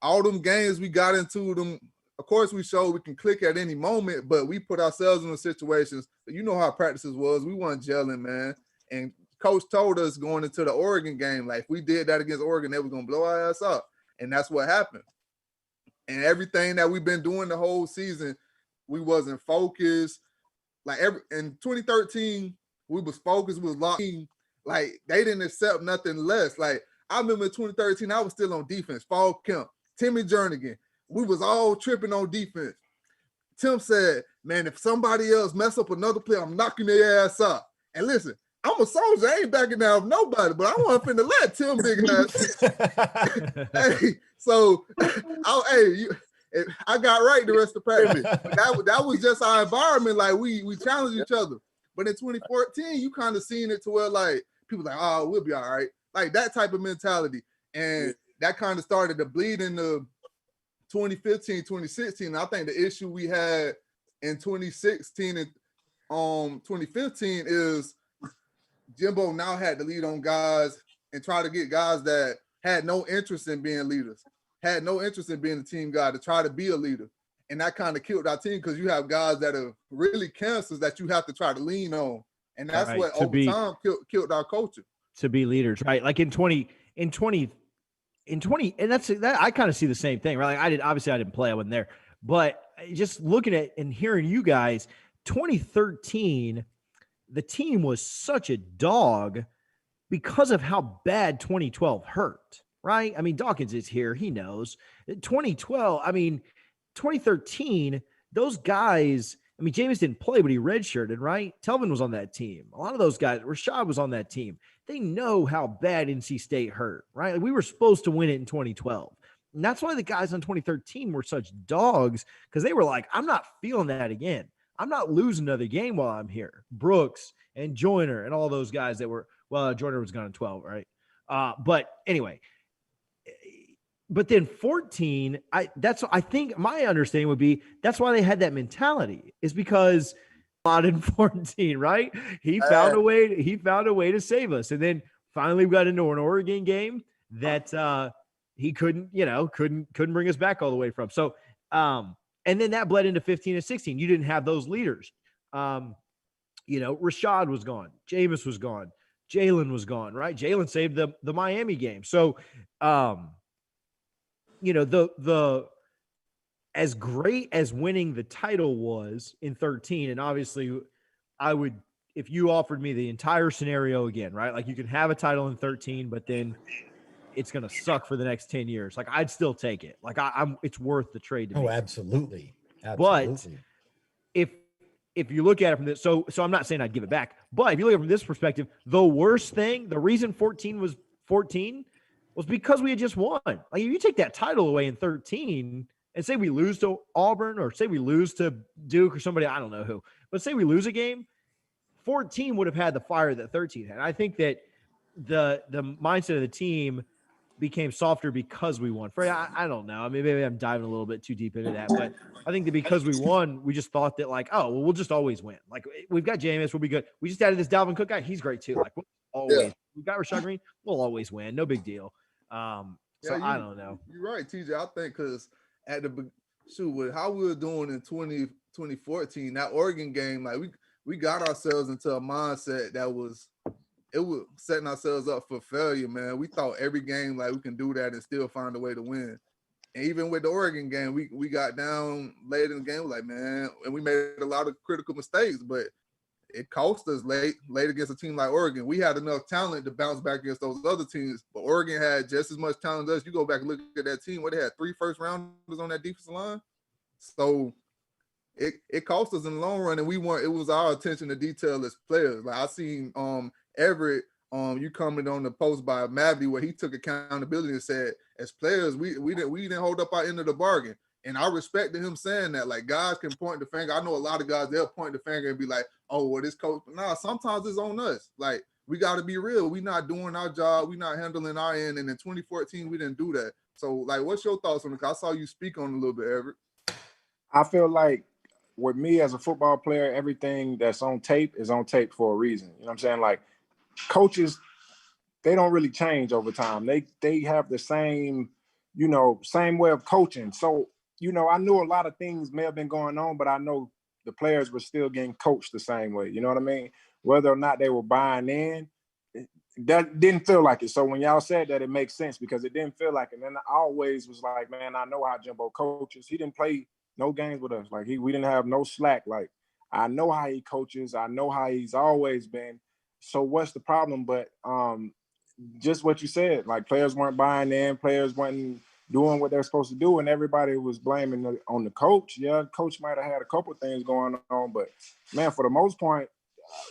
all them games we got into them, of course we showed we can click at any moment, but we put ourselves in the situations. You know how practices was. We weren't gelling, man. And Coach told us going into the Oregon game, like if we did that against Oregon, they were going to blow our ass up. And that's what happened. And everything that we've been doing the whole season, we wasn't focused. Like in 2013, we was focused, we was locked in. Like they didn't accept nothing less. Like I remember in 2013, I was still on defense. Fall Kemp, Timmy Jernigan. We was all tripping on defense. Tim said, man, if somebody else mess up another play, I'm knocking their ass up. And listen, I'm a soldier. I ain't backing down with nobody, but I want to finna let Tim big ass. Hey, So, I got right the rest of the practice. That was just our environment. Like we challenged each other. But in 2014, you kind of seen it to where like people like, oh, we'll be all right. Like that type of mentality. And that kind of started to bleed into 2015, 2016. I think the issue we had in 2016 and 2015 is Jimbo now had to lead on guys and try to get guys that had no interest in being leaders, had no interest in being a team guy to try to be a leader. And that kind of killed our team because you have guys that are really cancers that you have to try to lean on. And that's what over time killed our culture. To be leaders, right? Like in 20, and I kind of see the same thing, right? Like I didn't play, I wasn't there. But just looking at and hearing you guys, 2013, the team was such a dog because of how bad 2012 hurt, right? I mean, Dawkins is here. He knows. 2012, I mean, 2013, those guys, I mean, Jameis didn't play, but he redshirted, right? Telvin was on that team. A lot of those guys, Rashad was on that team. They know how bad NC State hurt, right? Like we were supposed to win it in 2012. And that's why the guys on 2013 were such dogs, because they were like, I'm not feeling that again. I'm not losing another game while I'm here. Brooks and Joyner and all those guys that were, well, Joyner was gone in 12, right? But anyway, but then 14, I think my understanding would be that's why they had that mentality, is because in 14, right? He found a way to save us. And then finally we got into an Oregon game that he couldn't bring us back all the way from. So and then that bled into 15 and 16. You didn't have those leaders. Rashad was gone, Jameis was gone, Jalen was gone, right? Jalen saved the Miami game. So the as great as winning the title was in 13, and obviously I would, if you offered me the entire scenario again, right? Like you can have a title in 13, but then it's going to suck for the next 10 years. Like I'd still take it. Like it's worth the trade to me. Oh, absolutely. But if you look at it from this, so I'm not saying I'd give it back, but if you look at it from this perspective, the worst thing, the reason 14 was 14 was because we had just won. Like if you take that title away in 13 and say we lose to Auburn or say we lose to Duke or somebody, I don't know who, but say we lose a game, 14 would have had the fire that 13 had. I think that the mindset of the team became softer because we won. I don't know. I mean, maybe I'm diving a little bit too deep into that, but I think that because we won, we just thought that like, oh, well, we'll just always win. Like we've got Jameis, we'll be good. We just added this Dalvin Cook guy. He's great too. Like we've got Rashad Green. We'll always win. No big deal. I don't know. You're right, TJ. I think because at with how we were doing in 2014, that Oregon game, like we got ourselves into a mindset that was setting ourselves up for failure, man. We thought every game like we can do that and still find a way to win. And even with the Oregon game, we got down late in the game, like, man, and we made a lot of critical mistakes, but it cost us late against a team like Oregon. We had enough talent to bounce back against those other teams, but Oregon had just as much talent as us. You go back and look at that team, where they had 3 first-rounders on that defensive line. So it cost us in the long run, and it was our attention to detail as players. Like I seen Everett, you commented on the post by Mavdy where he took accountability and said, as players, we didn't hold up our end of the bargain. And I respected him saying that. Like, guys can point the finger. I know a lot of guys, they'll point the finger and be like, oh, well, this coach. Nah, sometimes it's on us. Like, we got to be real. We're not doing our job. We're not handling our end. And in 2014, we didn't do that. So, like, what's your thoughts on it? I saw you speak on it a little bit, Everett. I feel like with me as a football player, everything that's on tape is on tape for a reason. You know what I'm saying? Like, coaches, they don't really change over time. They have the same way of coaching. So, I knew a lot of things may have been going on, but I know the players were still getting coached the same way. You know what I mean? Whether or not they were buying in, that didn't feel like it. So when y'all said that, it makes sense because it didn't feel like it. And I always was like, man, I know how Jimbo coaches. He didn't play no games with us. Like we didn't have no slack. Like I know how he coaches. I know how he's always been. So what's the problem? But just what you said, like players weren't buying in, players weren't doing what they're supposed to do, and everybody was blaming on the coach. Yeah, the coach might have had a couple of things going on, but man, for the most part,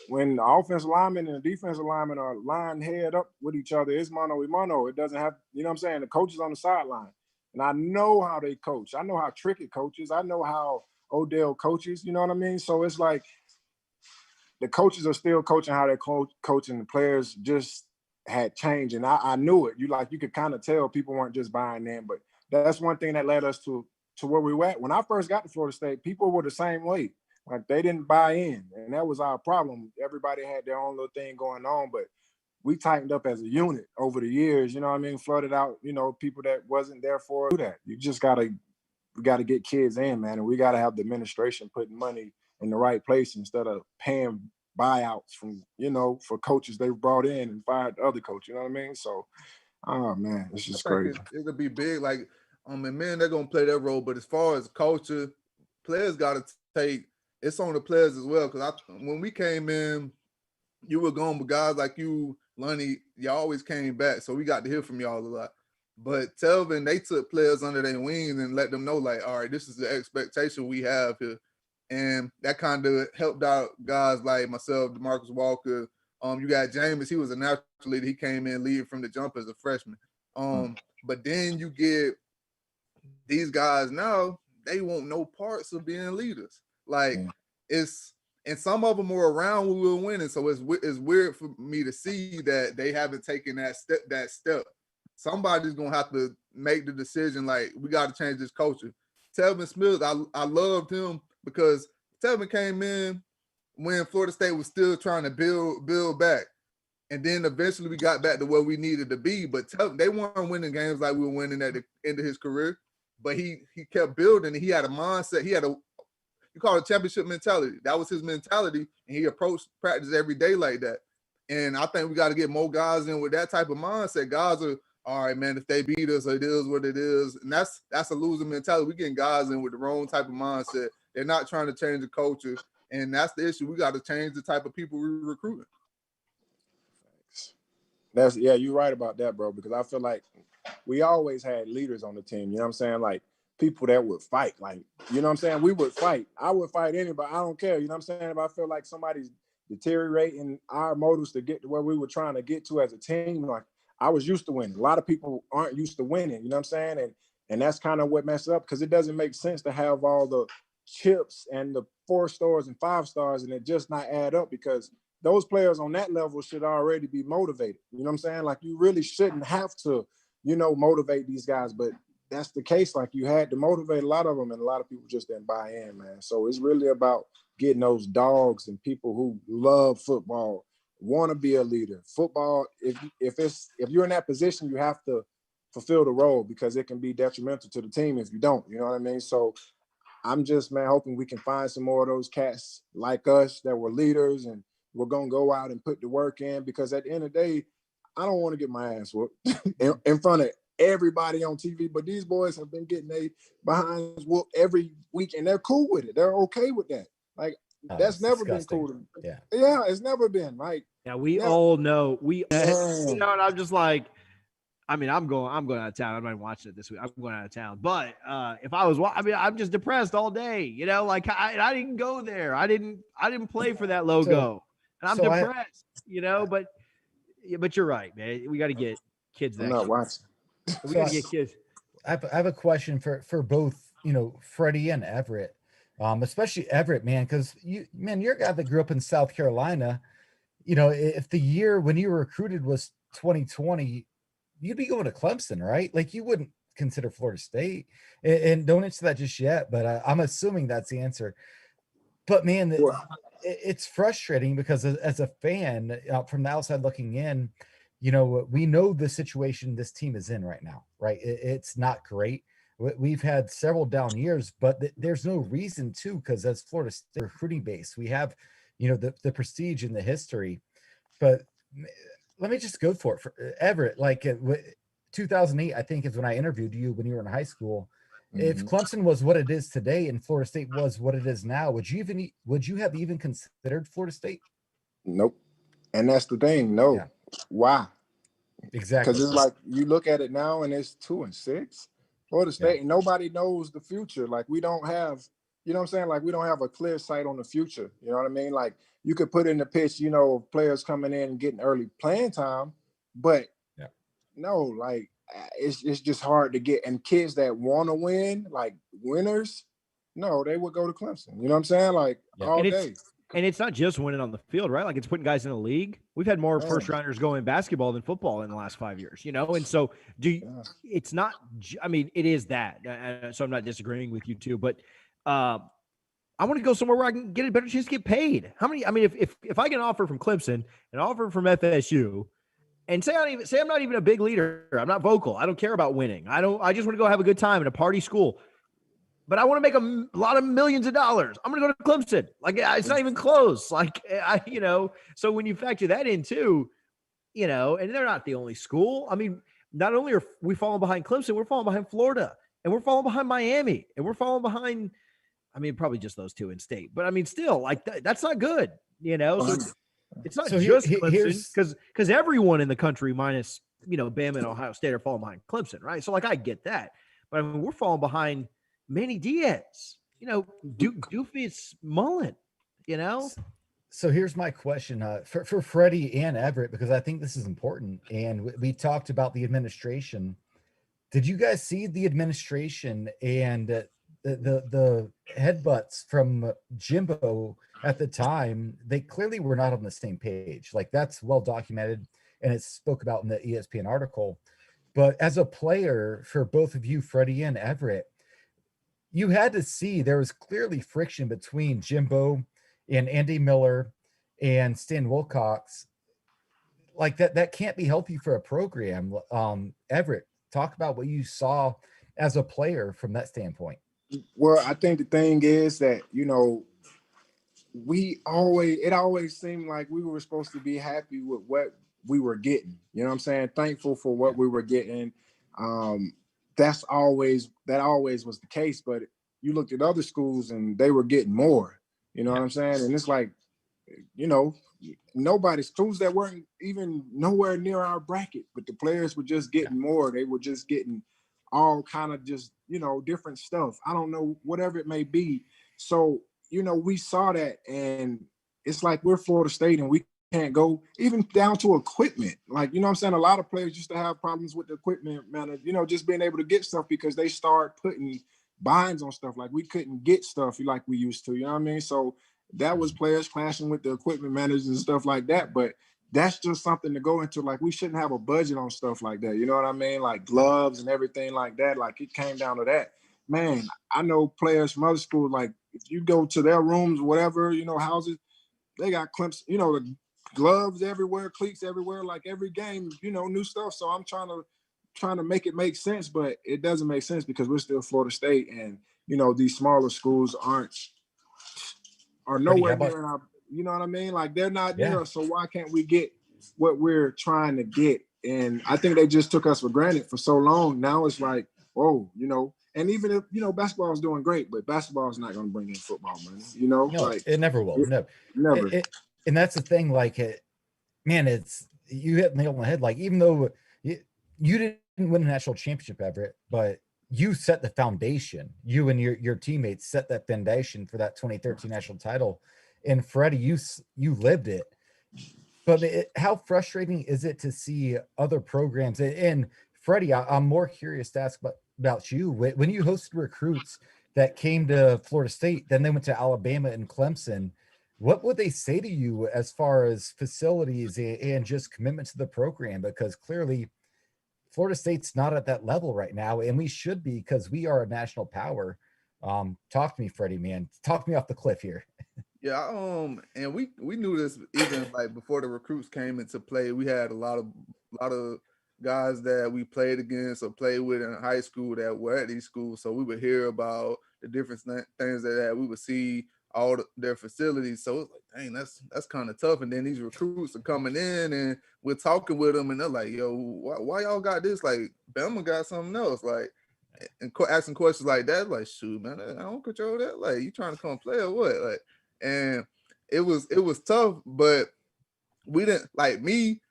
when the offensive lineman and the defensive lineman are lined head up with each other, it's mano a mano. It doesn't have, you know what I'm saying? The coach is on the sideline. And I know how they coach. I know how Trickett coaches. I know how Odell coaches. You know what I mean? So it's like the coaches are still coaching how they're coaching. The players just had changed. And I knew it. You could kind of tell people weren't just buying in. But that's one thing that led us to where we were at. When I first got to Florida State, people were the same way. Like, they didn't buy in. And that was our problem. Everybody had their own little thing going on. But we tightened up as a unit over the years, you know what I mean? Flooded out, people that wasn't there for that. You just we got to get kids in, man. And we got to have the administration putting money in the right place instead of paying buyouts from, for coaches they brought in and fired other coaches, you know what I mean? So, oh, man, it's just crazy. It'll be big. Like, and men, they're going to play their role. But as far as culture, players got to take, it's on the players as well. Because when we came in, you were going with guys like you, Lonnie, y'all always came back, so we got to hear from y'all a lot. But Telvin, they took players under their wings and let them know, like, all right, this is the expectation we have here. And that kind of helped out guys like myself, DeMarcus Walker. You got Jameis, he was a natural leader. He came in leading from the jump as a freshman. But then you get these guys now, they want no parts of being leaders. Like, and some of them were around when we were winning. So it's weird for me to see that they haven't taken that step. Somebody's going to have to make the decision, like, we got to change this culture. Telvin Smith, I loved him because Telvin came in when Florida State was still trying to build back. And then eventually we got back to where we needed to be. But they weren't winning games like we were winning at the end of his career. But he kept building, and he had a mindset. He had you call it championship mentality. That was his mentality, and he approached practice every day like that. And I think we got to get more guys in with that type of mindset. Guys are, all right, man, if they beat us, it is what it is. And that's a losing mentality. We're getting guys in with the wrong type of mindset. They're not trying to change the culture, and that's the issue. We got to change the type of people we're recruiting. You're right about that, bro, because I feel like we always had leaders on the team, you know what I'm saying? Like, people that would fight, like, you know what I'm saying? We would fight. I would fight anybody. I don't care, you know what I'm saying? If I feel like somebody's deteriorating our motives to get to where we were trying to get to as a team, like, I was used to winning. A lot of people aren't used to winning, you know what I'm saying? And that's kind of what messed up, because it doesn't make sense to have all the chips and the 4 stars and 5 stars and it just not add up, because those players on that level should already be motivated. You know what I'm saying? Like, you really shouldn't have to, motivate these guys, but that's the case. Like, you had to motivate a lot of them, and a lot of people just didn't buy in, man. So it's really about getting those dogs and people who love football, want to be a leader. Football, if you're in that position, you have to fulfill the role, because it can be detrimental to the team if you don't. You know what I mean? So I'm just, man, hoping we can find some more of those cats like us that were leaders, and we're going to go out and put the work in, because at the end of the day, I don't want to get my ass whooped in front of everybody on TV, but these boys have been getting their behinds whooped every week, and they're cool with it. They're okay with that. Like, that's never disgusting. been cool to me. Yeah, it's never been. Like, yeah, we all know. And I'm just like, I mean, I'm going out of town. I'm not even watching it this week. I'm going out of town. But if I was, I'm just depressed all day. Like, I didn't go there. I didn't play for that logo, and I'm depressed. But you're right, man. We got to get kids. I'm not watching. We got to get kids. I have a question for both, Freddie and Everett, especially Everett, man, because you're a guy that grew up in South Carolina. If the year when you were recruited was 2020, you'd be going to Clemson, right? Like, you wouldn't consider Florida State. And don't answer that just yet, but I'm assuming that's the answer. But man, it's frustrating, because as a fan from the outside looking in, we know the situation this team is in right now, right? It's not great. We've had several down years, but there's no reason to, because as Florida State recruiting base, we have, the prestige and the history. But let me just go for it. For Everett, like 2008, I think, is when I interviewed you when you were in high school. Mm-hmm. If Clemson was what it is today and Florida State was what it is now, would you have even considered Florida State? Nope. And that's the thing. No. Yeah. Why? Exactly. Because it's like, you look at it now and it's 2-6. Florida State, and nobody knows the future. Like, we don't have, you know what I'm saying? Like, we don't have a clear sight on the future. You know what I mean? Like, you could put in the pitch, players coming in and getting early playing time, but no, like, it's just hard to get. And kids that want to win, like winners, no, they would go to Clemson. You know what I'm saying? Like all day. And it's not just winning on the field, right? Like it's putting guys in the league. We've had more first rounders go in basketball than football in the last 5 years, you know? And so it's not, I mean, it is that. So I'm not disagreeing with you too, but I want to go somewhere where I can get a better chance to get paid. How many, I mean, if I get an offer from Clemson, an offer from FSU, and say I'm not even a big leader, I'm not vocal, I don't care about winning. I just want to go have a good time in a party school. But I want to make a lot of millions of dollars. I'm going to go to Clemson. Like, it's not even close. Like, so when you factor that in too, and they're not the only school. I mean, not only are we falling behind Clemson, we're falling behind Florida, and we're falling behind Miami, and we're falling behind, I mean, probably just those two in state. But I mean, still, like, that's not good, So it's not just Clemson, because everyone in the country minus, Bama and Ohio State are falling behind Clemson, right? So, like, I get that. But I mean, we're falling behind Manny Diaz, Doofus Mullen, So here's my question for Freddie and Everett, because I think this is important. And we talked about the administration. Did you guys see the administration and the headbutts from Jimbo at the time? They clearly were not on the same page. Like, that's well documented, and it's spoke about in the ESPN article. But as a player, for both of you, Freddie and Everett, you had to see there was clearly friction between Jimbo and Andy Miller and Stan Wilcox. Like that can't be healthy for a program. Everett, talk about what you saw as a player from that standpoint. Well, I think the thing is that, it always seemed like we were supposed to be happy with what we were getting. You know what I'm saying? Thankful for what we were getting. That always was the case, but you looked at other schools and they were getting more, you know what I'm saying? And it's like, schools that weren't even nowhere near our bracket, but the players were just getting more. They were just getting all kind of just, different stuff. I don't know, whatever it may be. So, we saw that, and it's like we're Florida State and we can't go even down to equipment. Like, you know what I'm saying? A lot of players used to have problems with the equipment, man, just being able to get stuff because they start putting binds on stuff. Like, we couldn't get stuff like we used to, you know what I mean? So that was players clashing with the equipment managers and stuff like that. But that's just something to go into. Like, we shouldn't have a budget on stuff like that. You know what I mean? Like gloves and everything like that. Like, it came down to that. Man, I know players from other schools, like if you go to their rooms, whatever, houses, they got Clemson, the gloves everywhere, cleats everywhere, like every game, new stuff. So I'm trying to make it make sense, but it doesn't make sense because we're still Florida State, and these smaller schools are nowhere near our, you know what I mean? Like, they're not near us, so why can't we get what we're trying to get? And I think they just took us for granted for so long. Now it's like, whoa, and even if basketball is doing great, but basketball is not going to bring in football money, No, like it never will. Never. And that's the thing, like, you hit the nail on the head. Like, even though you didn't win a national championship, Everett, but you set the foundation. You and your teammates set that foundation for that 2013 national title. And Freddie, you lived it. But how frustrating is it to see other programs? And Freddie, I'm more curious to ask about you. When you hosted recruits that came to Florida State, then they went to Alabama and Clemson, what would they say to you as far as facilities and just commitment to the program? Because clearly Florida State's not at that level right now, and we should be, because we are a national power. Talk to me, Freddie, man. Talk me off the cliff here. Yeah, and we knew this even like before the recruits came into play. We had a lot of guys that we played against or played with in high school that were at these schools. So we would hear about the different things that we would see all their facilities. So it's like, dang, that's kind of tough. And then these recruits are coming in and we're talking with them and they're like, yo, why y'all got this? Like, Bama got something else. Like, and asking questions like that, like, shoot, man, I don't control that. Like, you trying to come play or what? Like, and it was tough, but we didn't, like me,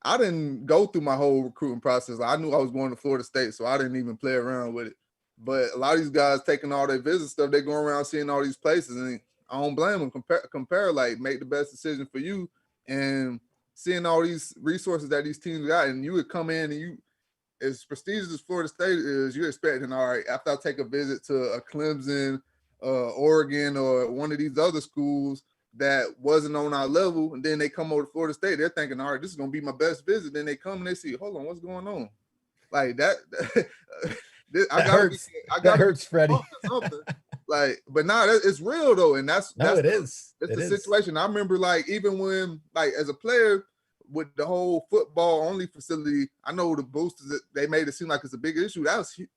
I didn't go through my whole recruiting process. I knew I was going to Florida State, so I didn't even play around with it. But a lot of these guys taking all their visit stuff, they going around seeing all these places, and I don't blame them. Compare, like, make the best decision for you. And seeing all these resources that these teams got, and you would come in and as prestigious as Florida State is, you're expecting, all right, after I take a visit to a Clemson, Oregon, or one of these other schools that wasn't on our level, and then they come over to Florida State, they're thinking, all right, this is gonna be my best visit. Then they come and they see, hold on, what's going on? Like that. That hurts, Freddie. Like, but nah, it's real though, and that's it is. It's the situation. I remember, like, even when, like, as a player with the whole football only facility, I know the boosters, they made it seem like it's a big issue.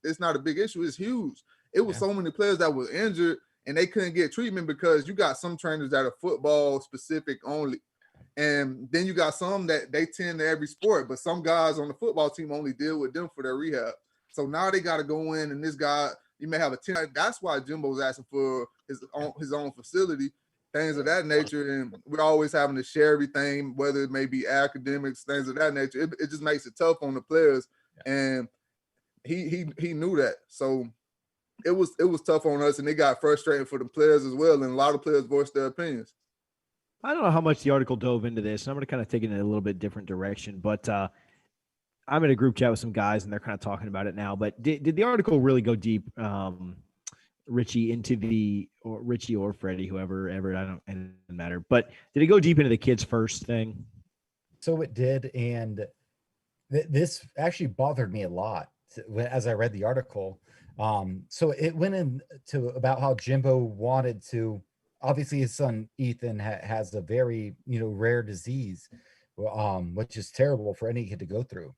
It's not a big issue. It's huge. It was so many players that were injured and they couldn't get treatment because you got some trainers that are football specific only. And then you got some that they tend to every sport, but some guys on the football team only deal with them for their rehab. So now they got to go in, and this guy, you may have a 10. That's why Jimbo's asking for his own facility, things of that nature. And we're always having to share everything, whether it may be academics, things of that nature. It just makes it tough on the players. And he knew that. So it was tough on us, and it got frustrating for the players as well. And a lot of players voiced their opinions. I don't know how much the article dove into this. I'm going to kind of take it in a little bit different direction, but I'm in a group chat with some guys and they're kind of talking about it now, but did the article really go deep, Richie, into Richie or Freddie, whoever, it doesn't matter, but did it go deep into the kids first thing? So it did. And this actually bothered me a lot as I read the article. So it went into about how Jimbo wanted to, obviously his son Ethan has a very, rare disease, which is terrible for any kid to go through.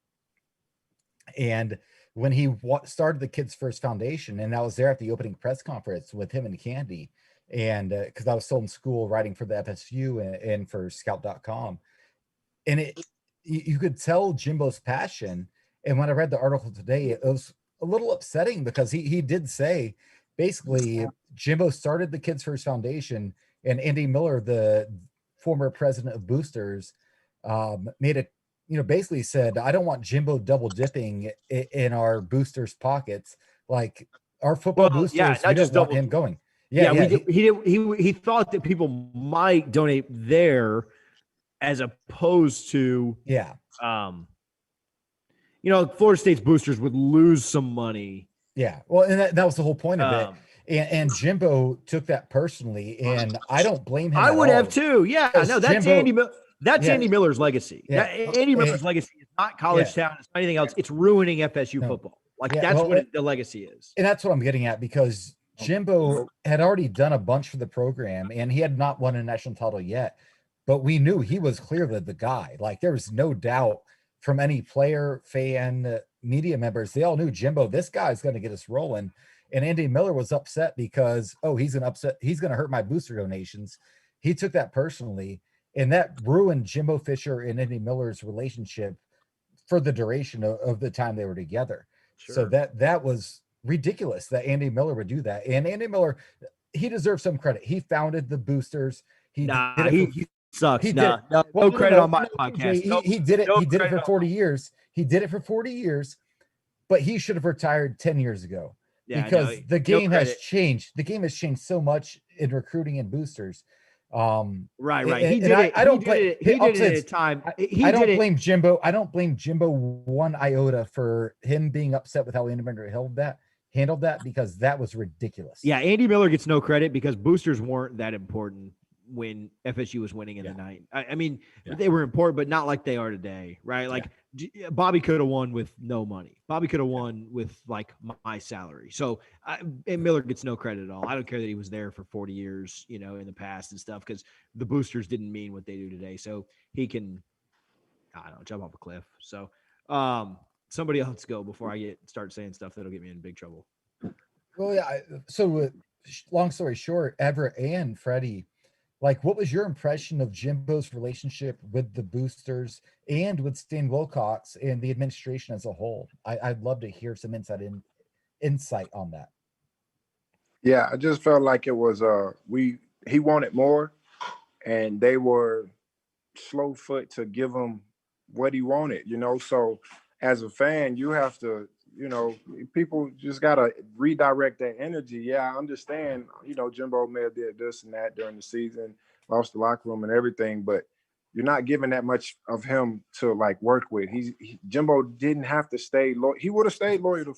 And when he started the Kids First Foundation, and I was there at the opening press conference with him and Candy, and because I was still in school writing for the FSU and for Scout.com, and you could tell Jimbo's passion. And when I read the article today, it was a little upsetting because he did say, basically, Jimbo started the Kids First Foundation, and Andy Miller, the former president of Boosters, made a, basically said, I don't want Jimbo double dipping in our boosters' pockets. Like our football boosters, we don't want him going. He thought that people might donate there as opposed to, Florida State's boosters would lose some money. Yeah. Well, and that was the whole point of it. And Jimbo took that personally, and I don't blame him. I would have too. Yeah. No, that's Jimbo, Andy Miller. That's Andy Miller's legacy. Yeah. Andy Miller's legacy is not College Town. It's not anything else. It's ruining FSU football. Like that's what the legacy is. And that's what I'm getting at, because Jimbo had already done a bunch for the program, and he had not won a national title yet. But we knew he was clearly the guy. Like there was no doubt from any player, fan, media members. They all knew Jimbo, this guy's going to get us rolling. And Andy Miller was upset because, he's going to hurt my booster donations. He took that personally. And that ruined Jimbo Fisher and Andy Miller's relationship for the duration of the time they were together. Sure. So that was ridiculous that Andy Miller would do that. And Andy Miller, he deserves some credit. He founded the boosters. He sucks. No credit on my podcast. He did it. He did it for 40 years. He did it for 40 years, but he should have retired 10 years ago because the game has changed. The game has changed so much in recruiting and boosters. Right. He did it. I don't blame. He did it at a time. I don't blame Jimbo. I don't blame Jimbo one iota for him being upset with how Andy Miller handled that, because that was ridiculous. Yeah, Andy Miller gets no credit because boosters weren't that important when FSU was winning in the night. I mean, they were important, but not like they are today, right? Like Bobby could have won with no money. Bobby could have won with like my salary. So and Miller gets no credit at all. I don't care that he was there for 40 years, in the past and stuff, because the boosters didn't mean what they do today. So he can, jump off a cliff. So somebody else go before I start saying stuff that'll get me in big trouble. Well, yeah. So long story short, Everett and Freddie, like, what was your impression of Jimbo's relationship with the boosters and with Stan Wilcox and the administration as a whole? I'd love to hear some insight on that. Yeah, I just felt like it was he wanted more, and they were slow foot to give him what he wanted. So as a fan, you have to, people just gotta redirect their energy. Yeah, I understand, Jimbo may have did this and that during the season, lost the locker room and everything, but you're not giving that much of him to like work with. Jimbo didn't have to stay loyal. He would have stayed loyal to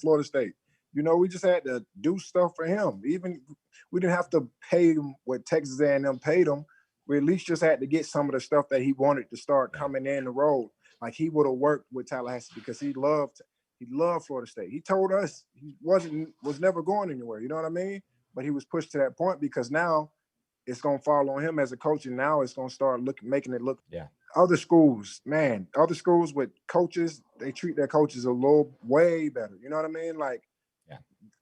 Florida State. You know, we just had to do stuff for him. Even we didn't have to pay him what Texas A&M paid him. We at least just had to get some of the stuff that he wanted to start coming in the road. Like he would have worked with Tallahassee because he loved Florida State. He told us he was never going anywhere. You know what I mean? But he was pushed to that point because now it's going to fall on him as a coach, and now it's going to start making it look. Yeah. Other schools with coaches, they treat their coaches a little way better. You know what I mean? Like,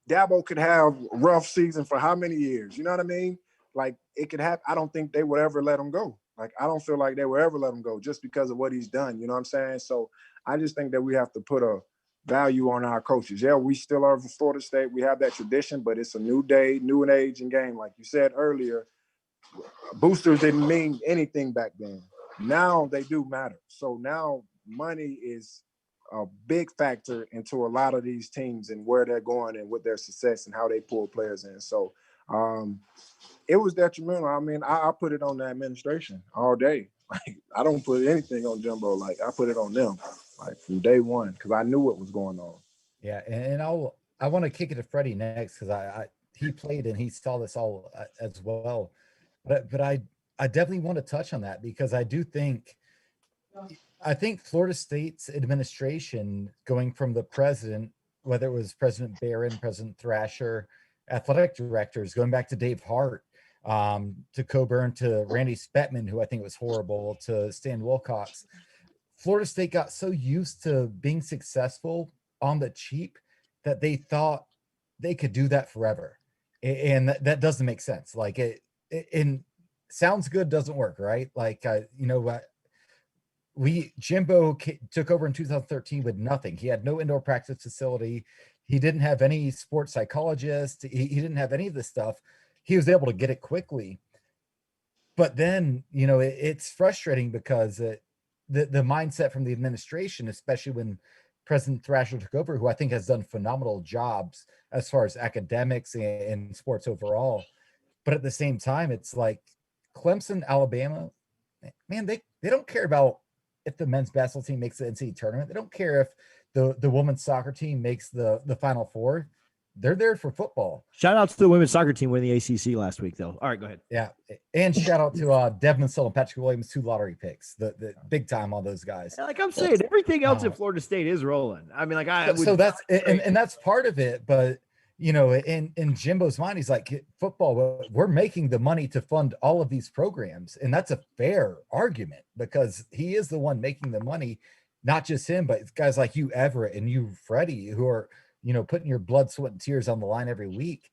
Dabo could have a rough season for how many years? You know what I mean? Like, it could happen. I don't think they would ever let him go. Like, I don't feel like they would ever let him go just because of what he's done. You know what I'm saying? So I just think that we have to put a value on our coaches. Yeah, we still are Florida State. We have that tradition, but it's a new day, new and age and game. Like you said earlier, boosters didn't mean anything back then. Now they do matter. So now money is a big factor into a lot of these teams and where they're going and with their success and how they pull players in. So it was detrimental. I mean, I put it on the administration all day. Like, I don't put anything on Jimbo. Like, I put it on them, like, from day one, because I knew what was going on. Yeah, and I want to kick it to Freddie next because he played and he saw this all as well. But I definitely want to touch on that because I think Florida State's administration, going from the president, whether it was President Barron, President Thrasher, athletic directors, going back to Dave Hart, to Coburn, to Randy Spettman, who I think was horrible, to Stan Wilcox, Florida State got so used to being successful on the cheap that they thought they could do that forever. And that doesn't make sense. Like it sounds good, doesn't work, right? Like, Jimbo took over in 2013 with nothing. He had no indoor practice facility. He didn't have any sports psychologist. He didn't have any of this stuff. He was able to get it quickly. But then, it's frustrating because the mindset from the administration, especially when President Thrasher took over, who I think has done phenomenal jobs as far as academics and sports overall. But at the same time, it's like Clemson, Alabama, man, they don't care about if the men's basketball team makes the NCAA tournament. They don't care if the women's soccer team makes the Final Four. They're there for football. Shout out to the women's soccer team winning the ACC last week, though. All right, go ahead. Yeah, and shout out to Devin Sell and Patrick Williams, 2 lottery picks. The big time on those guys. Like I'm saying, everything else in Florida State is rolling. I mean, like so that's and that's part of it. But in Jimbo's mind, he's like, football, we're making the money to fund all of these programs, and that's a fair argument because he is the one making the money, not just him, but it's guys like you, Everett, and you, Freddie, who are putting your blood, sweat, and tears on the line every week.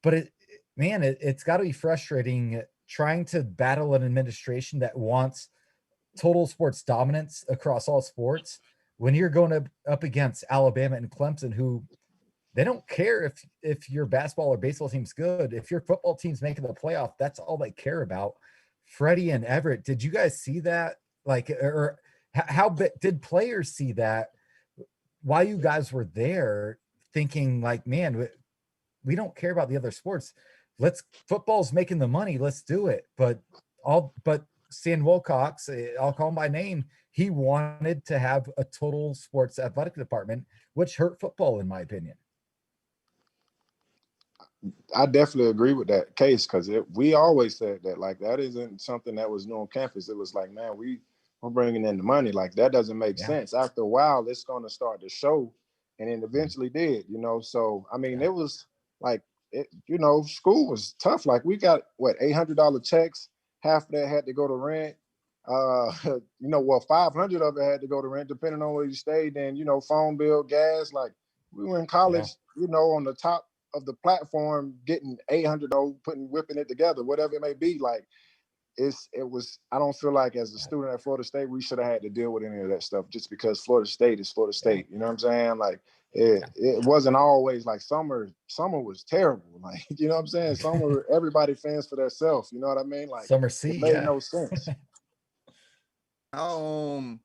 But it's got to be frustrating trying to battle an administration that wants total sports dominance across all sports when you're going up against Alabama and Clemson, who they don't care if your basketball or baseball team's good. If your football team's making the playoff, that's all they care about. Freddie and Everett, did you guys see that? Like, or how did players see that? While you guys were there thinking like, man, we don't care about the other sports. Football's making the money. Let's do it. But Stan Wilcox, I'll call him by name, he wanted to have a total sports athletic department, which hurt football, in my opinion. I definitely agree with that case because we always said that, like, that isn't something that was new on campus. It was like, man, we're bringing in the money. Like, that doesn't make sense. After a while, it's going to start to show, and it eventually did, So, I mean, it was like, school was tough. Like, we got, $800 checks. Half of that had to go to rent. 500 of it had to go to rent, depending on where you stayed. Then, phone bill, gas. Like, we were in college, on the top of the platform, getting $800, whipping it together, whatever it may be. Like, I don't feel like as a student at Florida State, we should have had to deal with any of that stuff just because Florida State is Florida State. You know what I'm saying? Like, it wasn't always like summer was terrible. Like, you know what I'm saying? Summer, everybody fans for themselves. You know what I mean? Like, summer C, it made no sense. I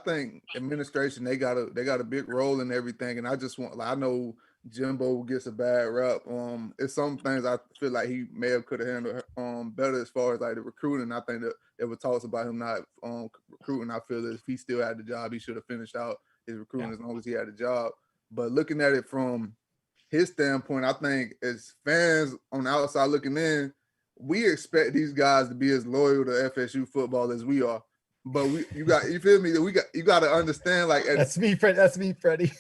think administration, they got a big role in everything. And I just I know Jimbo gets a bad rap. It's some things I feel like he may have could have handled better as far as like the recruiting. I think that there were talks about him not recruiting. I feel that if he still had the job, he should have finished out his recruiting as long as he had a job. But looking at it from his standpoint, I think as fans on the outside looking in, we expect these guys to be as loyal to FSU football as we are. But you feel me? You got to understand, like that's me, Fred. That's me, Freddie.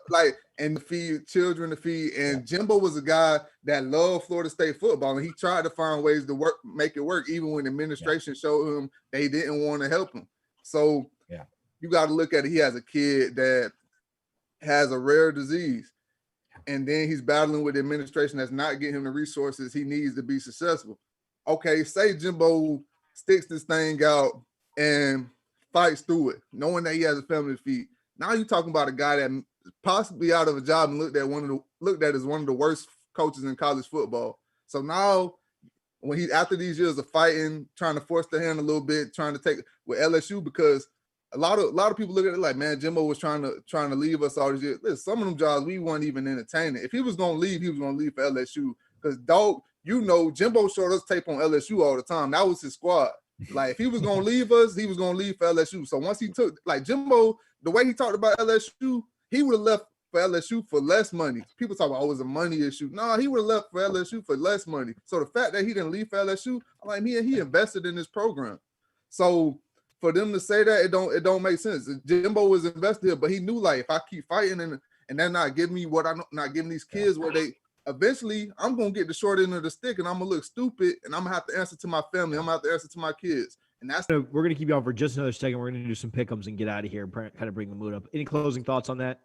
Like, and to feed children to feed. And Jimbo was a guy that loved Florida State football, and he tried to find ways to make it work, even when the administration showed him they didn't want to help him. So you got to look at it. He has a kid that has a rare disease, and then he's battling with the administration that's not getting him the resources he needs to be successful. Okay, say Jimbo sticks this thing out and fights through it, knowing that he has a family to feed. Now you're talking about a guy that possibly out of a job and looked at as one of the worst coaches in college football. So now, when after these years of fighting, trying to force the hand a little bit, trying to take with LSU, because a lot of people look at it like, man, Jimbo was trying to leave us all these years. Listen, some of them jobs we weren't even entertaining. If he was gonna leave, he was gonna leave for LSU. Because Jimbo showed us tape on LSU all the time. That was his squad. Like, if he was gonna leave us, he was gonna leave for LSU. So once he took, like, Jimbo, the way he talked about LSU, he would have left for LSU for less money. People talk about, oh, it was a money issue. No, he would have left for LSU for less money. So the fact that he didn't leave for LSU, I'm like, he invested in this program. So for them to say that, it don't make sense. Jimbo was invested here, but he knew, like, if I keep fighting and they're not giving me what I'm not giving these kids what they eventually, I'm gonna get the short end of the stick and I'm gonna look stupid and I'm gonna have to answer to my family. I'm gonna have to answer to my kids. And that's we're gonna keep you on for just another second. We're gonna do some pick'ems and get out of here and kind of bring the mood up. Any closing thoughts on that?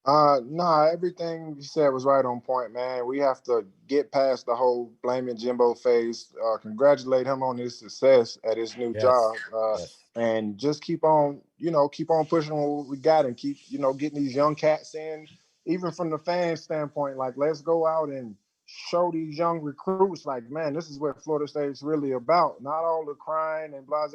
Nah, everything you said was right on point, man. We have to get past the whole blaming Jimbo phase. Congratulate him on his success at his new job. And just keep on pushing what we got and keep, getting these young cats in. Even from the fan standpoint, like, let's go out and show these young recruits, like, man, this is what Florida State's really about. Not all the crying and blase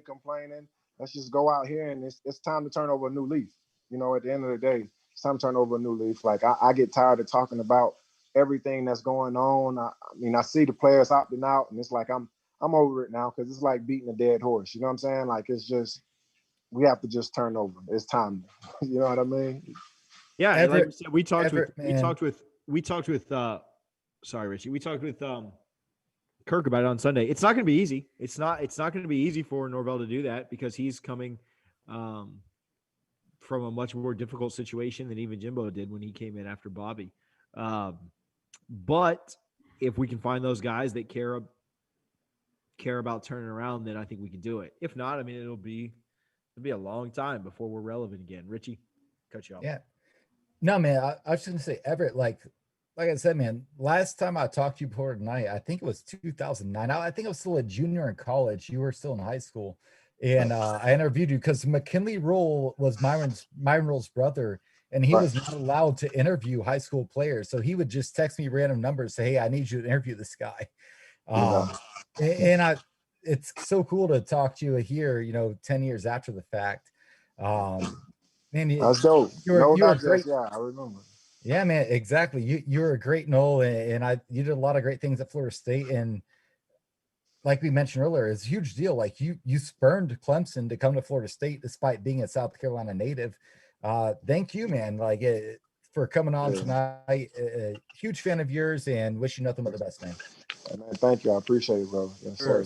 complaining. Let's just go out here and it's time to turn over a new leaf. At the end of the day, it's time to turn over a new leaf. Like, I get tired of talking about everything that's going on. I see the players opting out, and it's like I'm over it now because it's like beating a dead horse. You know what I'm saying? Like, it's just, we have to just turn over. It's time. You know what I mean? Yeah, Everett, like we said, we talked with sorry, Richie. We talked with Kirk about it on Sunday. It's not going to be easy. It's not going to be easy for Norvell to do that because he's coming from a much more difficult situation than even Jimbo did when he came in after Bobby. But if we can find those guys that care about turning around, then I think we can do it. If not, I mean, it'll be a long time before we're relevant again. Richie, cut you off. Yeah. No, man, I was just going to say, Everett, like I said, man, last time I talked to you before tonight, I think it was 2009. I think I was still a junior in college. You were still in high school. And I interviewed you because McKinley Rule was Myron Rule's brother, and he was not allowed to interview high school players. So he would just text me random numbers, say, hey, I need you to interview this guy. And it's so cool to talk to you here, 10 years after the fact. Man, that's dope. You're great. Yeah, I remember. Yeah, man, exactly. You're a great Noel, and you did a lot of great things at Florida State. And like we mentioned earlier, it's a huge deal. Like you spurned Clemson to come to Florida State despite being a South Carolina native. Thank you, man. For coming on tonight. A huge fan of yours and wish you nothing but the best, man. Man, thank you. I appreciate it, bro. Yes, sir.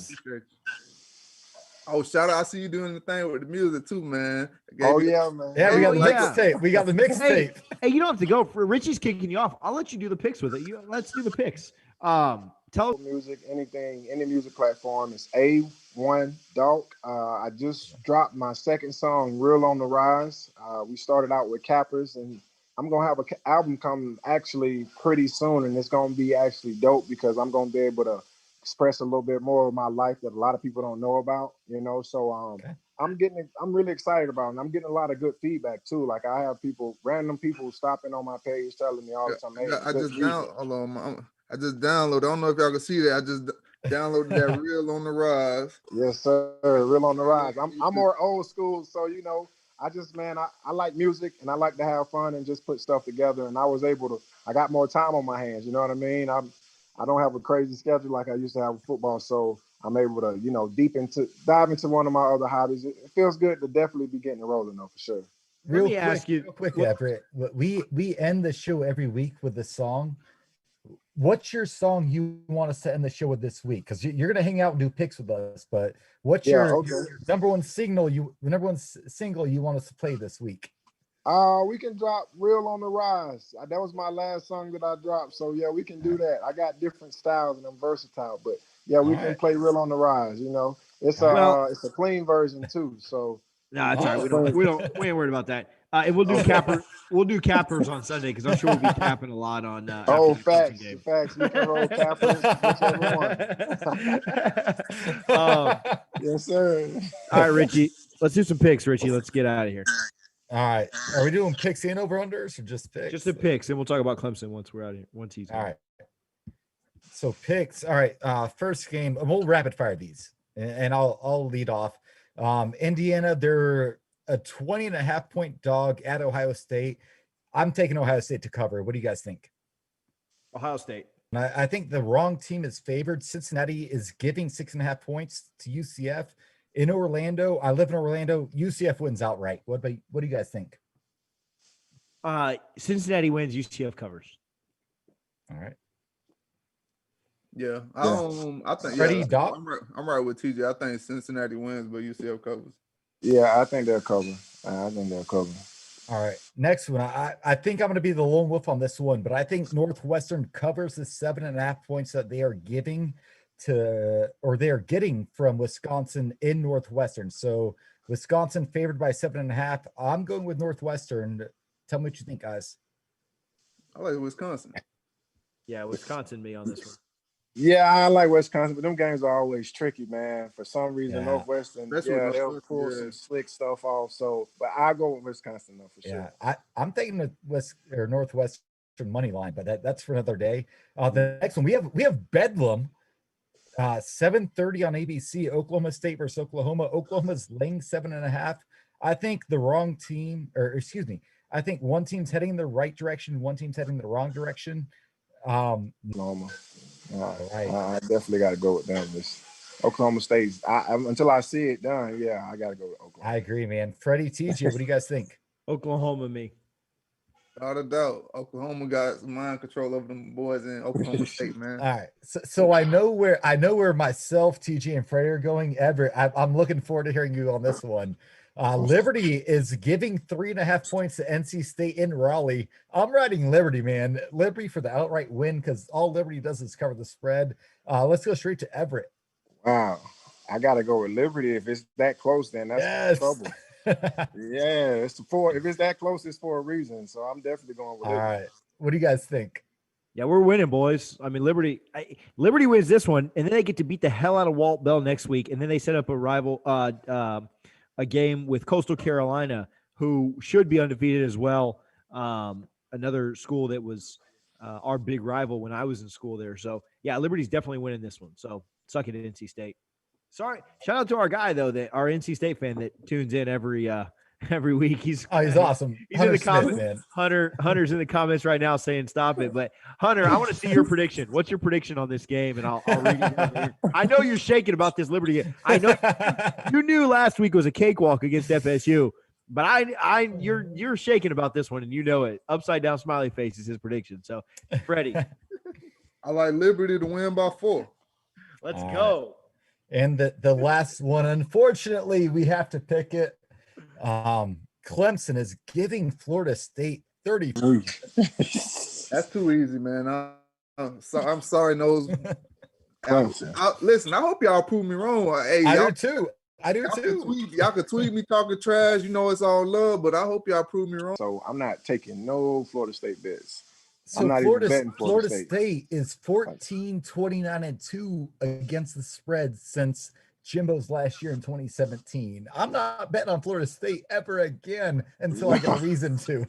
Oh, shout out. I see you doing the thing with the music too, man. Yeah, man. Yeah, we got the mixtape. We got the mixtape. Hey, you don't have to go. For Richie's kicking you off. I'll let you do the picks with it. Let's do the picks. Tell music, anything, any music platform is A1 Dawk. I just dropped my second song, Real on the Rise. We started out with Cappers, and I'm going to have an album come actually pretty soon, and it's going to be actually dope because I'm going to be able to express a little bit more of my life that a lot of people don't know about, so I'm really excited about it, and I'm getting a lot of good feedback too. Like, I have random people stopping on my page telling me all the time, hey, I just downloaded. I don't know if y'all can see that. I just downloaded that Real on the Rise. Yes, sir. Real on the Rise. I'm more old school, so I just, man, I like music and I like to have fun and just put stuff together. And I was able to. I got more time on my hands. You know what I mean? I don't have a crazy schedule like I used to have with football, so I'm able to, dive into one of my other hobbies. It feels good to definitely be getting rolling though, for sure. Real quick, Everett. We end the show every week with a song. What's your song you want us to end the show with this week? Because you're gonna hang out and do picks with us, but what's your number one single you want us to play this week? We can drop Real on the Rise. That was my last song that I dropped. So yeah, we can do that. I got different styles and I'm versatile, but yeah, we can play Real on the Rise. It's a clean version too. So no, it's all right. We ain't worried about that. And we'll do cappers on Sunday because I'm sure we'll be capping a lot on. Facts. We can roll cappers, whichever one. Yes, sir. All right, Richie. Let's do some picks, Richie. Let's get out of here. All right. Are we doing picks and over-unders or just picks? Just the picks, and we'll talk about Clemson once we're out of here. Once he's all right. So picks. All right. First game. We'll rapid fire these, and I'll lead off. Indiana, they're a 20.5-point dog at Ohio State. I'm taking Ohio State to cover. What do you guys think? Ohio State. I think the wrong team is favored. Cincinnati is giving 6.5 points to UCF. In Orlando, I live in Orlando. UCF wins outright. What do you guys think? Cincinnati wins. UCF covers. All right. Yeah. I think Freddie, Doc? I'm right with TJ. I think Cincinnati wins, but UCF covers. Yeah, I think they'll cover. All right. Next one. I think I'm going to be the lone wolf on this one, but I think Northwestern covers the 7.5 points that they are giving they're getting from Wisconsin in Northwestern. So Wisconsin favored by 7.5. I'm going with Northwestern. Tell me what you think, guys. I like Wisconsin. Yeah, Wisconsin me on this one. Yeah, I like Wisconsin, but them games are always tricky, man. For some reason, Northwestern, they'll pull some slick stuff off. So, but I go with Wisconsin though for sure. Yeah, I'm taking the Northwestern money line, but that's for another day. The next one we have Bedlam. 7:30 on ABC, Oklahoma State versus Oklahoma. Oklahoma's laying 7.5. I think I think one team's heading in the right direction, one team's heading in the wrong direction. Oklahoma. I definitely got to go with them. Oklahoma State. Until I see it done, I got to go with Oklahoma. I agree, man. Freddie, TJ, what do you guys think? Oklahoma, me. Without a doubt, Oklahoma got mind control over them boys in Oklahoma State, man. All right, so I know where myself, TJ, and Freddie are going. Everett, I'm looking forward to hearing you on this one. Liberty is giving 3.5 points to NC State in Raleigh. I'm riding Liberty, man. Liberty for the outright win because all Liberty does is cover the spread. Let's go straight to Everett. Wow, I got to go with Liberty. If it's that close, then that's trouble. Yeah, if it's that close, it's for a reason. So I'm definitely going with it. All right. What do you guys think? Yeah, we're winning, boys. I mean, Liberty wins this one, and then they get to beat the hell out of Walt Bell next week, and then they set up a game with Coastal Carolina, who should be undefeated as well. Another school that was our big rival when I was in school there. So yeah, Liberty's definitely winning this one. So suck it at NC State. Sorry. Shout out to our guy though, our NC State fan that tunes in every week. He's awesome. He's in the comments. Man. Hunter's in the comments right now saying stop it. But Hunter, I want to see your prediction. What's your prediction on this game? And I'll read it. I know you're shaking about this Liberty game. I know you knew last week was a cakewalk against FSU, but you're shaking about this one, and you know it. Upside down smiley face is his prediction. So, Freddie, I like Liberty to win by 4. Let's go. And the last one, unfortunately, we have to pick it. Clemson is giving Florida State 33. That's too easy, man. I'm sorry, Nose. Listen, I hope y'all prove me wrong. Hey, I do too. Y'all can tweet me talking trash. You know it's all love, but I hope y'all prove me wrong. So I'm not taking no Florida State bets. So Florida State is 14-29-2 against the spread since Jimbo's last year in 2017. I'm not betting on Florida State ever again until I get a reason to.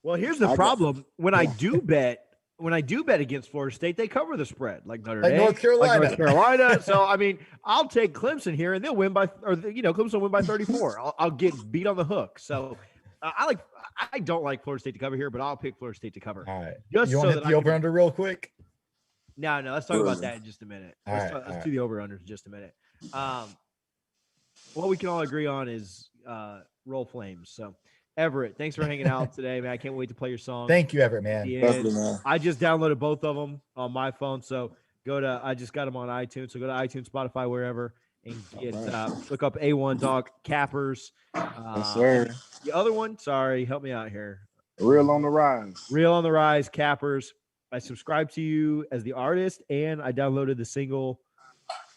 Well, here's the problem. When I do bet when I do bet against Florida State, they cover the spread, like Notre Like Dame, North Carolina. Like North Carolina. So I mean, I'll take Clemson here, and they'll win by, or Clemson will win by 34. I'll get beat on the hook. So I don't like Florida State to cover here, but I'll pick Florida State to cover. All right. Just you so want to that hit the over-under real quick? No, let's talk about that in just a minute. Let's do the over-under in just a minute. What we can all agree on is Roll Flames. So, Everett, thanks for hanging out today, man. I can't wait to play your song. Thank you, Everett, man. Man. I just downloaded both of them on my phone. So, I just got them on iTunes. So, go to iTunes, Spotify, wherever, and get look up A1 Dog Cappers. Yes, sir. The other one, sorry, help me out here. Real on the rise. Real on the Rise, Cappers. I subscribed to you as the artist, and I downloaded the single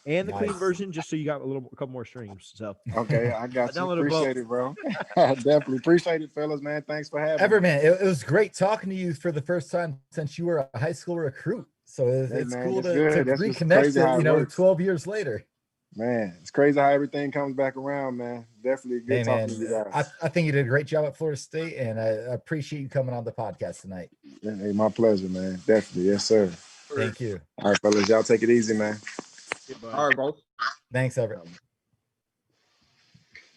and the clean version just so you got a couple more streams. So okay, I got you. Appreciate it, bro. Definitely appreciate it, fellas, man. Thanks for having me. Man, it was great talking to you for the first time since you were a high school recruit. So it's cool to reconnect, 12 years later. Man, it's crazy how everything comes back around, man. Definitely good talking to you guys. I think you did a great job at Florida State, and I appreciate you coming on the podcast tonight. Hey, my pleasure, man. Definitely. Yes, sir. Thank you. All right, fellas. Y'all take it easy, man. All right, bro. Thanks, Everett.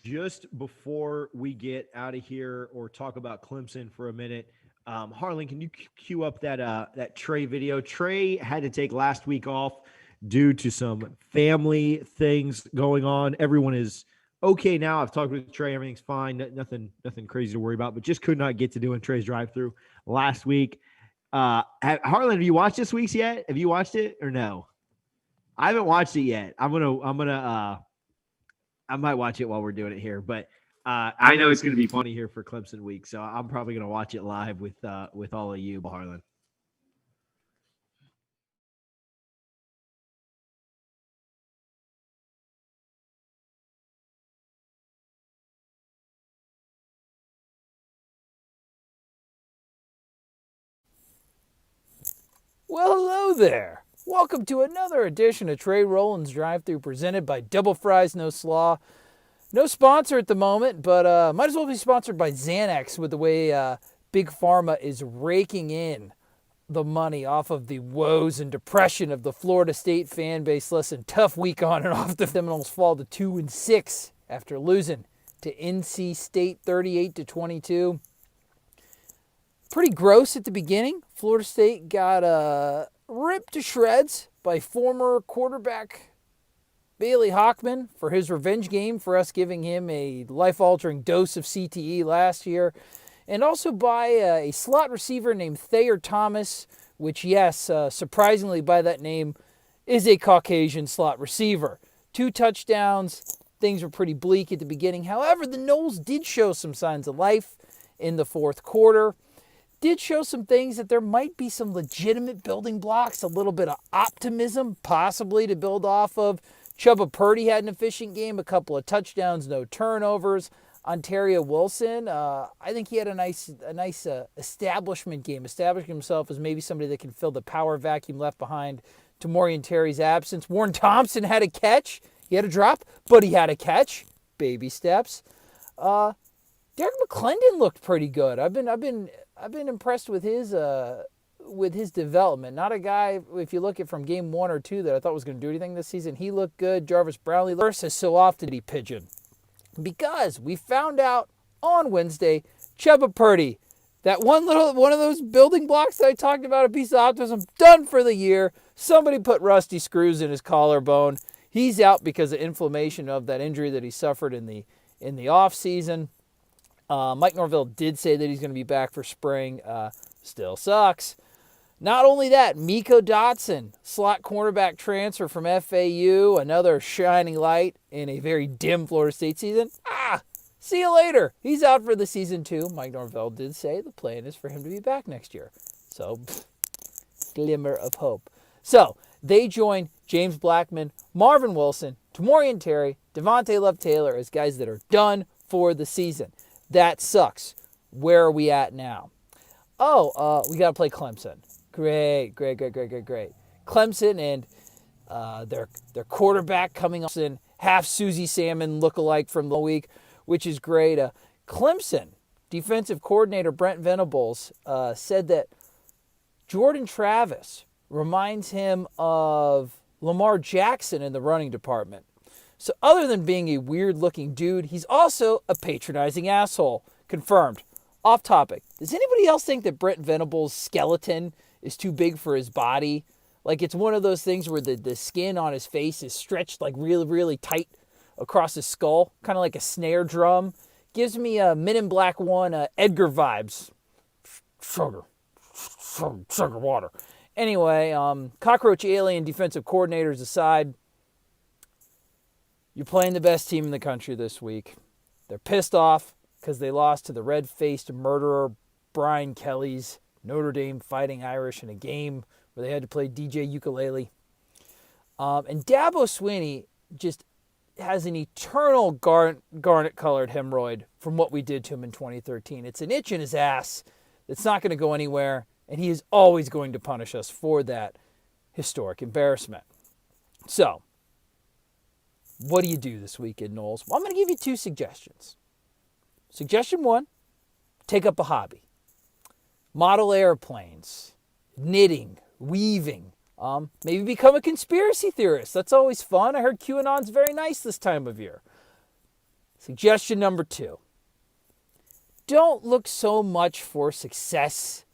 Just before we get out of here or talk about Clemson for a minute, Harlan, can you cue up that Trey video? Trey had to take last week off due to some family things going on. Everyone is okay now. I've talked with Trey. Everything's fine. Nothing crazy to worry about, but just could not get to doing Trey's drive-through last week. Harlan, have you watched this week's yet? Have you watched it or no? I haven't watched it yet. I might watch it while we're doing it here, but I know it's going to be funny here for Clemson week. So I'm probably going to watch it live with all of you, Harlan. Well, hello there. Welcome to another edition of Trey Rowland's Drive-Thru presented by Double Fries No Slaw. No sponsor at the moment, but might as well be sponsored by Xanax with the way Big Pharma is raking in the money off of the woes and depression of the Florida State fan base. Listen, tough week on and off. The Seminoles fall to 2-6 after losing to NC State 38-22. Pretty gross at the beginning. Florida State got ripped to shreds by former quarterback Bailey Hockman for his revenge game for us giving him a life-altering dose of CTE last year, and also by a slot receiver named Thayer Thomas, which, yes, surprisingly by that name, is a Caucasian slot receiver. 2 touchdowns. Things were pretty bleak at the beginning. However, the Noles did show some signs of life in the fourth quarter. Did show some things that there might be some legitimate building blocks, a little bit of optimism possibly to build off of. Chubba Purdy had an efficient game, a couple of touchdowns, no turnovers. Ontario Wilson, I think he had a nice establishment game, establishing himself as maybe somebody that can fill the power vacuum left behind Tamorrion Terry's absence. Warren Thompson had a catch. He had a drop, but he had a catch. Baby steps. Derek McClendon looked pretty good. I've been impressed with his development. Not a guy, if you look at from game 1 or 2, that I thought was going to do anything this season. He looked good. Jarvis Brownlee versus so often he pigeon. Because we found out on Wednesday, Chubba Purdy, that one of those building blocks that I talked about, a piece of optimism, done for the year. Somebody put rusty screws in his collarbone. He's out because of inflammation of that injury that he suffered in the offseason. Mike Norvell did say that he's going to be back for spring. Still sucks. Not only that, Miko Dotson, slot cornerback transfer from FAU, another shining light in a very dim Florida State season. See you later. He's out for the season too. Mike Norvell did say the plan is for him to be back next year. So, glimmer of hope. So, they join James Blackman, Marvin Wilson, Tamorrion Terry, Devontae Love-Taylor as guys that are done for the season. That sucks. Where are we at now? We got to play Clemson. Great. Clemson and their quarterback coming off in half Susie Salmon lookalike from the week, which is great. Clemson defensive coordinator Brent Venables said that Jordan Travis reminds him of Lamar Jackson in the running department. So other than being a weird-looking dude, he's also a patronizing asshole. Confirmed. Off topic. Does anybody else think that Brent Venables' skeleton is too big for his body? Like it's one of those things where the skin on his face is stretched like really, really tight across his skull, kind of like a snare drum. Gives me a Men in Black 1 Edgar vibes. Sugar water. Anyway, cockroach alien defensive coordinators aside, you're playing the best team in the country this week. They're pissed off because they lost to the red-faced murderer Brian Kelly's Notre Dame Fighting Irish in a game where they had to play DJ Ukulele. And Dabo Swinney just has an eternal garnet-colored hemorrhoid from what we did to him in 2013. It's an itch in his ass that's not going to go anywhere, and he is always going to punish us for that historic embarrassment. So, what do you do this weekend, Knowles? Well, I'm going to give you 2 suggestions. Suggestion 1, take up a hobby. Model airplanes, knitting, weaving. Maybe become a conspiracy theorist. That's always fun. I heard QAnon's very nice this time of year. Suggestion number 2. Don't look so much for success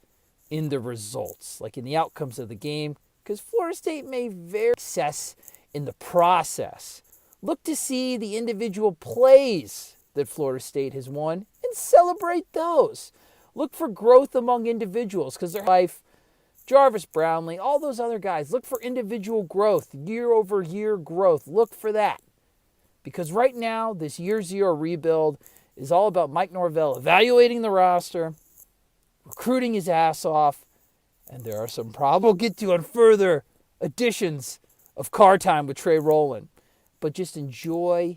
in the results, like in the outcomes of the game, because Florida State may vary success in the process. Look to see the individual plays that Florida State has won and celebrate those. Look for growth among individuals because their life, Jarvis Brownlee, all those other guys, look for individual growth, year-over-year growth. Look for that. Because right now, this year 0 rebuild is all about Mike Norvell evaluating the roster, recruiting his ass off, and there are some problems we'll get to on further editions of Car Time with Trey Rowland. But just enjoy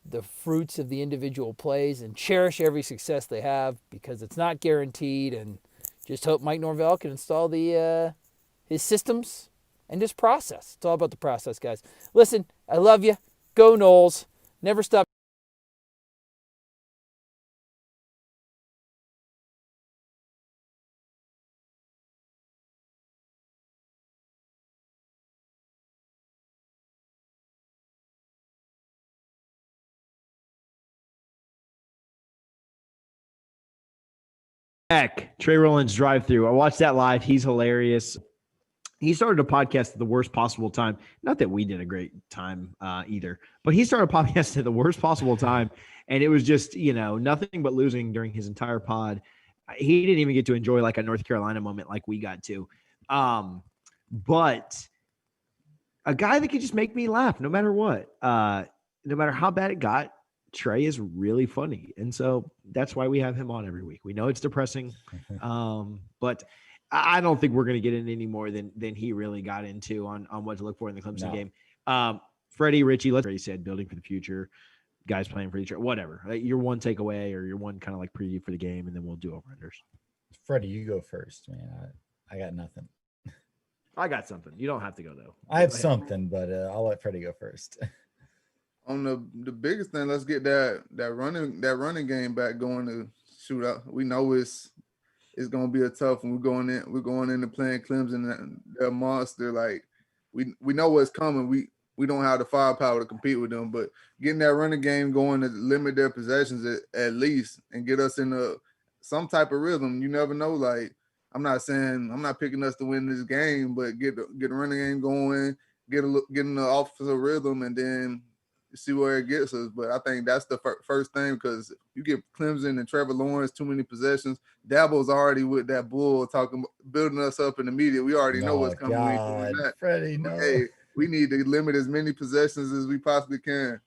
the fruits of the individual plays and cherish every success they have because it's not guaranteed, and just hope Mike Norvell can install his systems and his process. It's all about the process, guys. Listen, I love you. Go Noles. Never stop. Back, Trey Rowland's drive-through. I watched that live. He's hilarious. He started a podcast at the worst possible time. Not that we did a great time either, but he started a podcast at the worst possible time, and it was just, nothing but losing during his entire pod. He didn't even get to enjoy like a North Carolina moment like we got to. But a guy that could just make me laugh no matter what, no matter how bad it got. Trey is really funny. And so that's why we have him on every week. We know it's depressing, but I don't think we're going to get in any more than he really got into on what to look for in the Clemson game. Freddie, Richie, let's already said building for the future, guys playing for each other, whatever. Like your one takeaway or your one kind of like preview for the game, and then we'll do over-unders. Freddie, you go first, man. I got nothing. I got something. You don't have to go, though. I have something, but I'll let Freddie go first. On the biggest thing, let's get that running game back going to shoot out. We know it's gonna be a tough one. We're going into playing Clemson. They're a monster. Like we know what's coming. We don't have the firepower to compete with them, but getting that running game going to limit their possessions at least and get us in some type of rhythm. You never know. Like I'm not picking us to win this game, but get the running game going, get in the offensive rhythm, and then see where it gets us. But I think that's the first thing, because you get Clemson and Trevor Lawrence too many possessions. Dabo's already with that bull building us up in the media. We already know what's coming. Freddie, no. Hey, we need to limit as many possessions as we possibly can.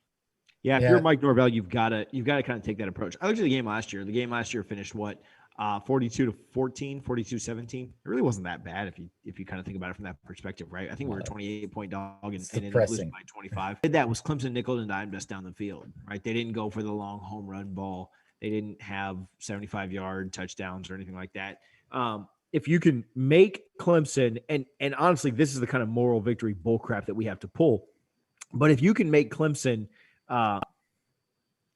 Yeah, if you're Mike Norvell, you've got to kind of take that approach. I looked at the game last year. The game last year finished 42-14, 42-17. It really wasn't that bad if you kind of think about it from that perspective, right? I think we were a 28-point dog and ended up losing by 25. That was Clemson nickel and dimed us down the field, right? They didn't go for the long home run ball. They didn't have 75-yard touchdowns or anything like that. If you can make Clemson, and honestly, this is the kind of moral victory bullcrap that we have to pull, but if you can make Clemson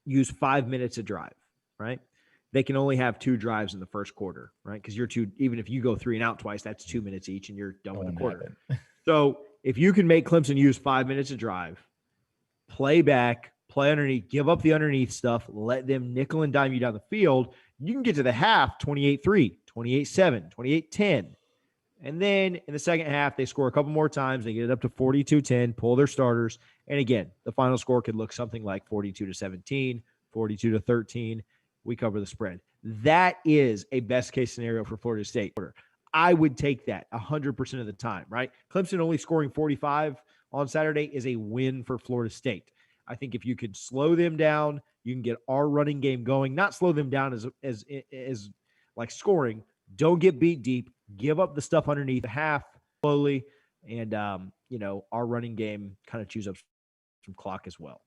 use 5 minutes a drive, right? they can only have 2 drives in the first quarter, right? Because even if you go 3 and out twice, that's 2 minutes each, and you're done with the quarter. So if you can make Clemson use 5 minutes to drive, play back, play underneath, give up the underneath stuff, let them nickel and dime you down the field, you can get to the half 28-3, 28-7, 28-10. And then in the second half, they score a couple more times. They get it up to 42-10, pull their starters. And again, the final score could look something like 42-17, 42-13. We cover the spread. That is a best case scenario for Florida State. I would take that 100% of the time, right? Clemson only scoring 45 on Saturday is a win for Florida State. I think if you could slow them down, you can get our running game going. Not slow them down as like scoring. Don't get beat deep. Give up the stuff underneath the half slowly, and our running game kind of chews up some clock as well.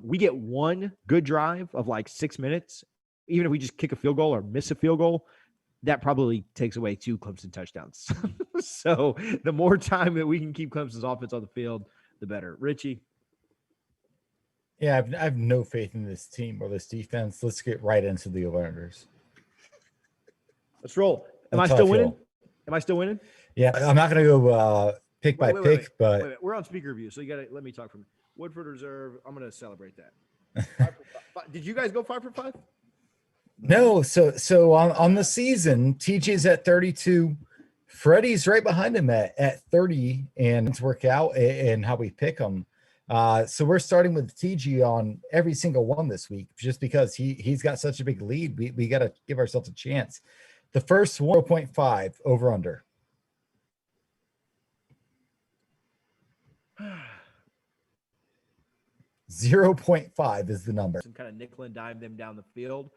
We get one good drive of like 6 minutes, even if we just kick a field goal or miss a field goal, that probably takes away 2 Clemson touchdowns. So the more time that we can keep Clemson's offense on the field, the better. Richie? Yeah, I have no faith in this team or this defense. Let's get right into the over-unders. Let's roll. Am I still winning? Am I still winning? Yeah, I'm not going to go pick by pick, but wait. We're on speaker view, so you got to let me talk from Woodford Reserve. I'm going to celebrate that. 5 for 5. Did you guys go 5 for 5? No. So on the season, TJ's at 32. Freddie's right behind him at 30, and it's work out and how we pick them. So we're starting with TG on every single one this week, just because he's got such a big lead. We got to give ourselves a chance. The first 1.5 over under. $0.5 is the number. Some kind of nickel and dime them down the field,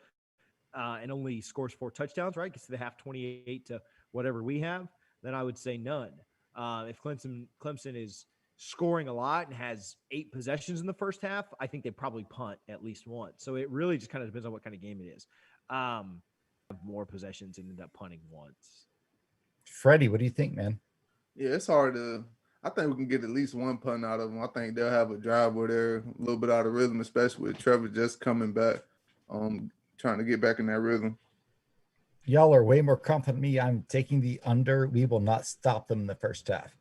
and only scores 4 touchdowns, right? Gets to the half 28 to whatever we have. Then I would say none. If Clemson is scoring a lot and has 8 possessions in the first half, I think they probably punt at least once. So it really just kind of depends on what kind of game it is. More possessions and end up punting once. Freddie, what do you think, man? Yeah, it's hard to. I think we can get at least 1 punt out of them. I think they'll have a drive where they're a little bit out of rhythm, especially with Trevor just coming back, trying to get back in that rhythm. Y'all are way more confident than me. I'm taking the under. We will not stop them in the first half.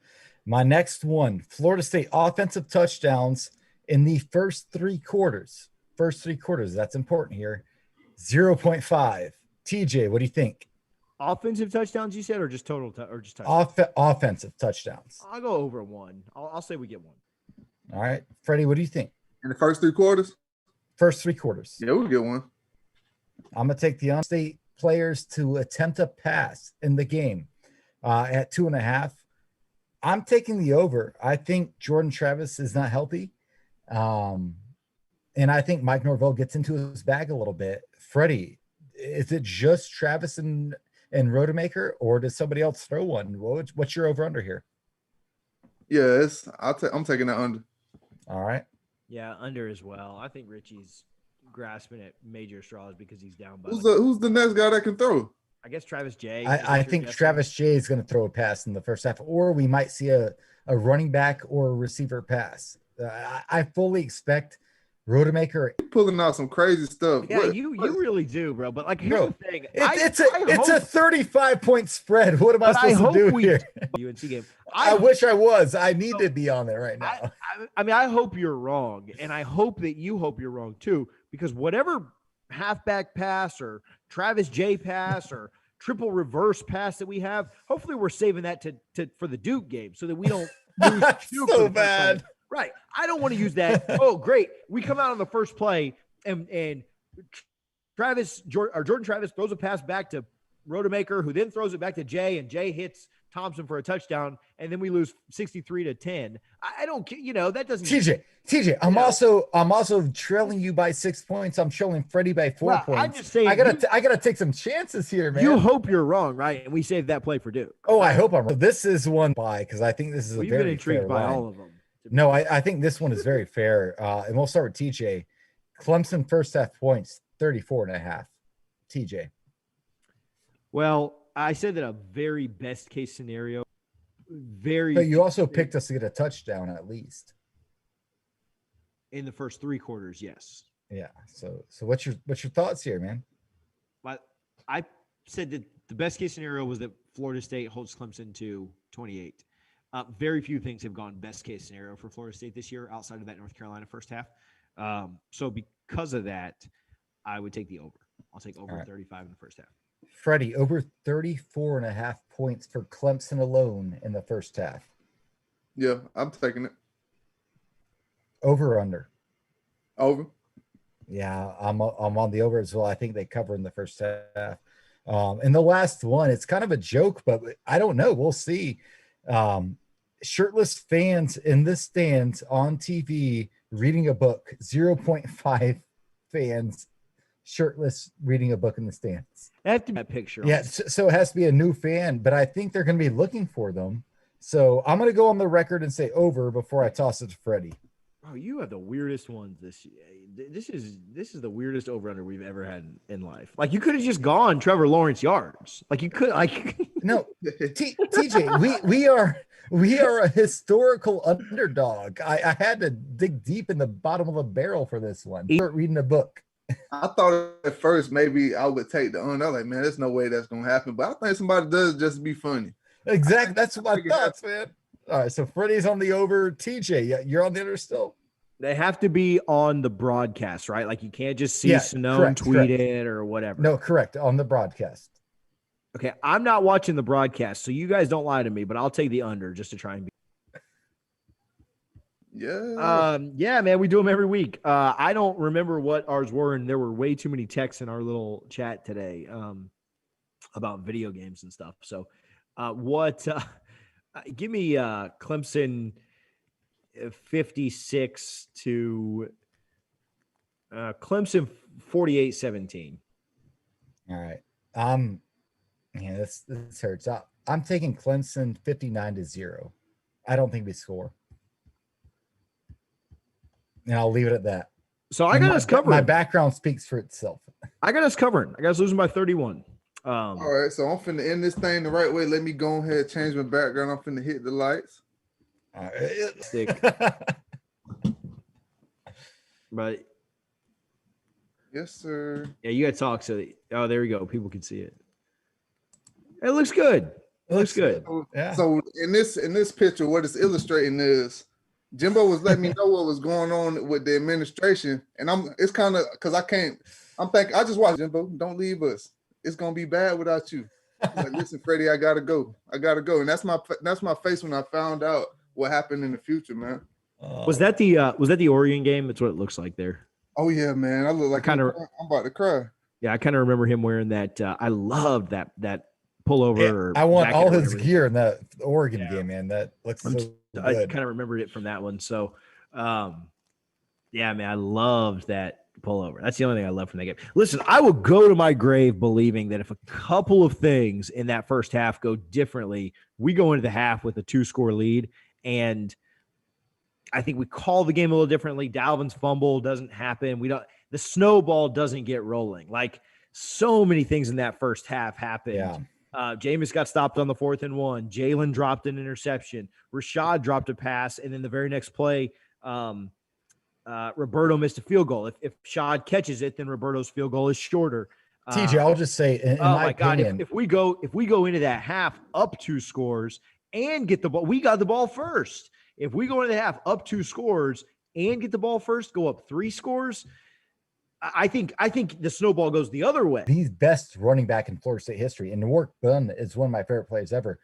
My next one, Florida State offensive touchdowns in the first 3 quarters. First 3 quarters, that's important here. 0.5. TJ, what do you think? Offensive touchdowns, you said, or just total, or just touchdowns? Offensive touchdowns. I'll go over 1. I'll say we get 1. All right, Freddie, what do you think? In the first 3 quarters? First 3 quarters. Yeah, we'll get 1. I'm gonna take the state players to attempt a pass in the game at 2.5. I'm taking the over. I think Jordan Travis is not healthy. And I think Mike Norvell gets into his bag a little bit. Freddie, is it just Travis and Rodemaker, or does somebody else throw one? What's your over under here? Yeah, I'm taking that under. All right. Yeah, under as well. I think Richie's grasping at major straws because he's down by. Who's the next guy that can throw? I guess Travis Jay. I think Travis Jay is going to throw a pass in the first half, or we might see a running back or a receiver pass. I fully expect Rodemaker pulling out some crazy stuff. Yeah, you really do, bro. But like, here's the thing: it's a 35-point spread. What am I supposed to do here? UNC game. I wish I was. I need to be on there right now. I mean, I hope you're wrong, and I hope that you hope you're wrong too, because whatever halfback pass or Travis J pass or triple reverse pass that we have, hopefully we're saving that to for the Duke game so that we don't lose Duke so bad. Right. I don't want to use that. Oh, great. We come out on the first play and Jordan Travis throws a pass back to Rodemaker, who then throws it back to Jay, and Jay hits Thompson for a touchdown, and then we lose 63-10. I don't, that doesn't. TJ, I'm also trailing you by 6 points. I'm trailing Freddie by 4 points. I'm just saying, I gotta take some chances here, man. You hope you're wrong, right? And we saved that play for Duke. Oh, I hope I'm wrong. This is one because I think this is You've been intrigued by all of them. No, I think this one is very fair. And we'll start with TJ. Clemson first half points, 34.5. TJ. Well, I said that a very best case scenario. But you also picked us to get a touchdown at least. In the first 3 quarters, yes. Yeah. So what's your thoughts here, man? But I said that the best case scenario was that Florida State holds Clemson to 28. Very few things have gone best case scenario for Florida State this year outside of that North Carolina first half. So because of that, I would take the over. I'll take over 35 in the first half. Freddie, over 34.5 points for Clemson alone in the first half. Yeah, I'm taking it. Over or under? Over. Yeah, I'm on the over as well. I think they cover in the first half. And the last one, it's kind of a joke, but I don't know. We'll see. Shirtless fans in the stands on TV reading a book. 0.5 fans shirtless reading a book in the stands. I have to be that picture. Yeah, so it has to be a new fan, but I think they're going to be looking for them. So I'm going to go on the record and say over before I toss it to Freddie. Oh, you have the weirdest ones this year. This is the weirdest over-under we've ever had in life. Like, you could have just gone Trevor Lawrence yards. Like, you could, like. No, TJ, we are a historical underdog. I had to dig deep in the bottom of the barrel for this one. Start reading a book. I thought at first maybe I would take the under. I was like, man, there's no way that's gonna happen. But I think somebody does just to be funny. Exactly. That's what my thoughts, man. All right, so Freddie's on the over. TJ, you're on the under still. They have to be on the broadcast, right? Like, you can't just see Sonone tweet it or whatever. No, correct. On the broadcast. Okay, I'm not watching the broadcast, so you guys don't lie to me, but I'll take the under just to try and be. Yeah, man, we do them every week. I don't remember what ours were, and there were way too many texts in our little chat today about video games and stuff. So, give me Clemson 56 to Clemson 48-17. All right. Yeah, this hurts. I'm taking Clemson 59-0. I don't think we score. And I'll leave it at that. So I got us covered. My background speaks for itself. I got us covering. I got us losing by 31. All right, so I'm finna end this thing the right way. Let me go ahead, change my background. I'm finna hit the lights. All right. Stick. But yes, sir. Yeah, you got to talk. So, there we go. People can see it. It looks good. It looks good. So in this picture, what it's illustrating is Jimbo was letting me know what was going on with the administration, and it's kind of because I just watched Jimbo. Don't leave us. It's gonna be bad without you. Like, listen, Freddie, I gotta go, and that's my face when I found out what happened in the future, man. Was that the Oregon game? That's what it looks like there. Oh yeah, man. I look like I'm about to cry. Yeah, I kind of remember him wearing that. I loved that pullover. Yeah, I want all his gear in that Oregon game, man. That looks so good. I kind of remembered it from that one. So, yeah, man, I loved that pullover. That's the only thing I love from that game. Listen, I will go to my grave believing that if a couple of things in that first half go differently, we go into the half with a 2-score lead, and I think we call the game a little differently. Dalvin's fumble doesn't happen. The snowball doesn't get rolling. Like, so many things in that first half happened. Yeah. Jameis got stopped on the 4th and 1. Jalen dropped an interception. Rashad dropped a pass, and then the very next play, Roberto missed a field goal. If Shad catches it, then Roberto's field goal is shorter. TJ, I'll just say, in my opinion, God, if we go into that half up 2 scores and get the ball, we got the ball first. If we go into the half up 2 scores and get the ball first, go up 3 scores. I think the snowball goes the other way. He's best running back in Florida State history, and Warwick Dunn is one of my favorite players ever.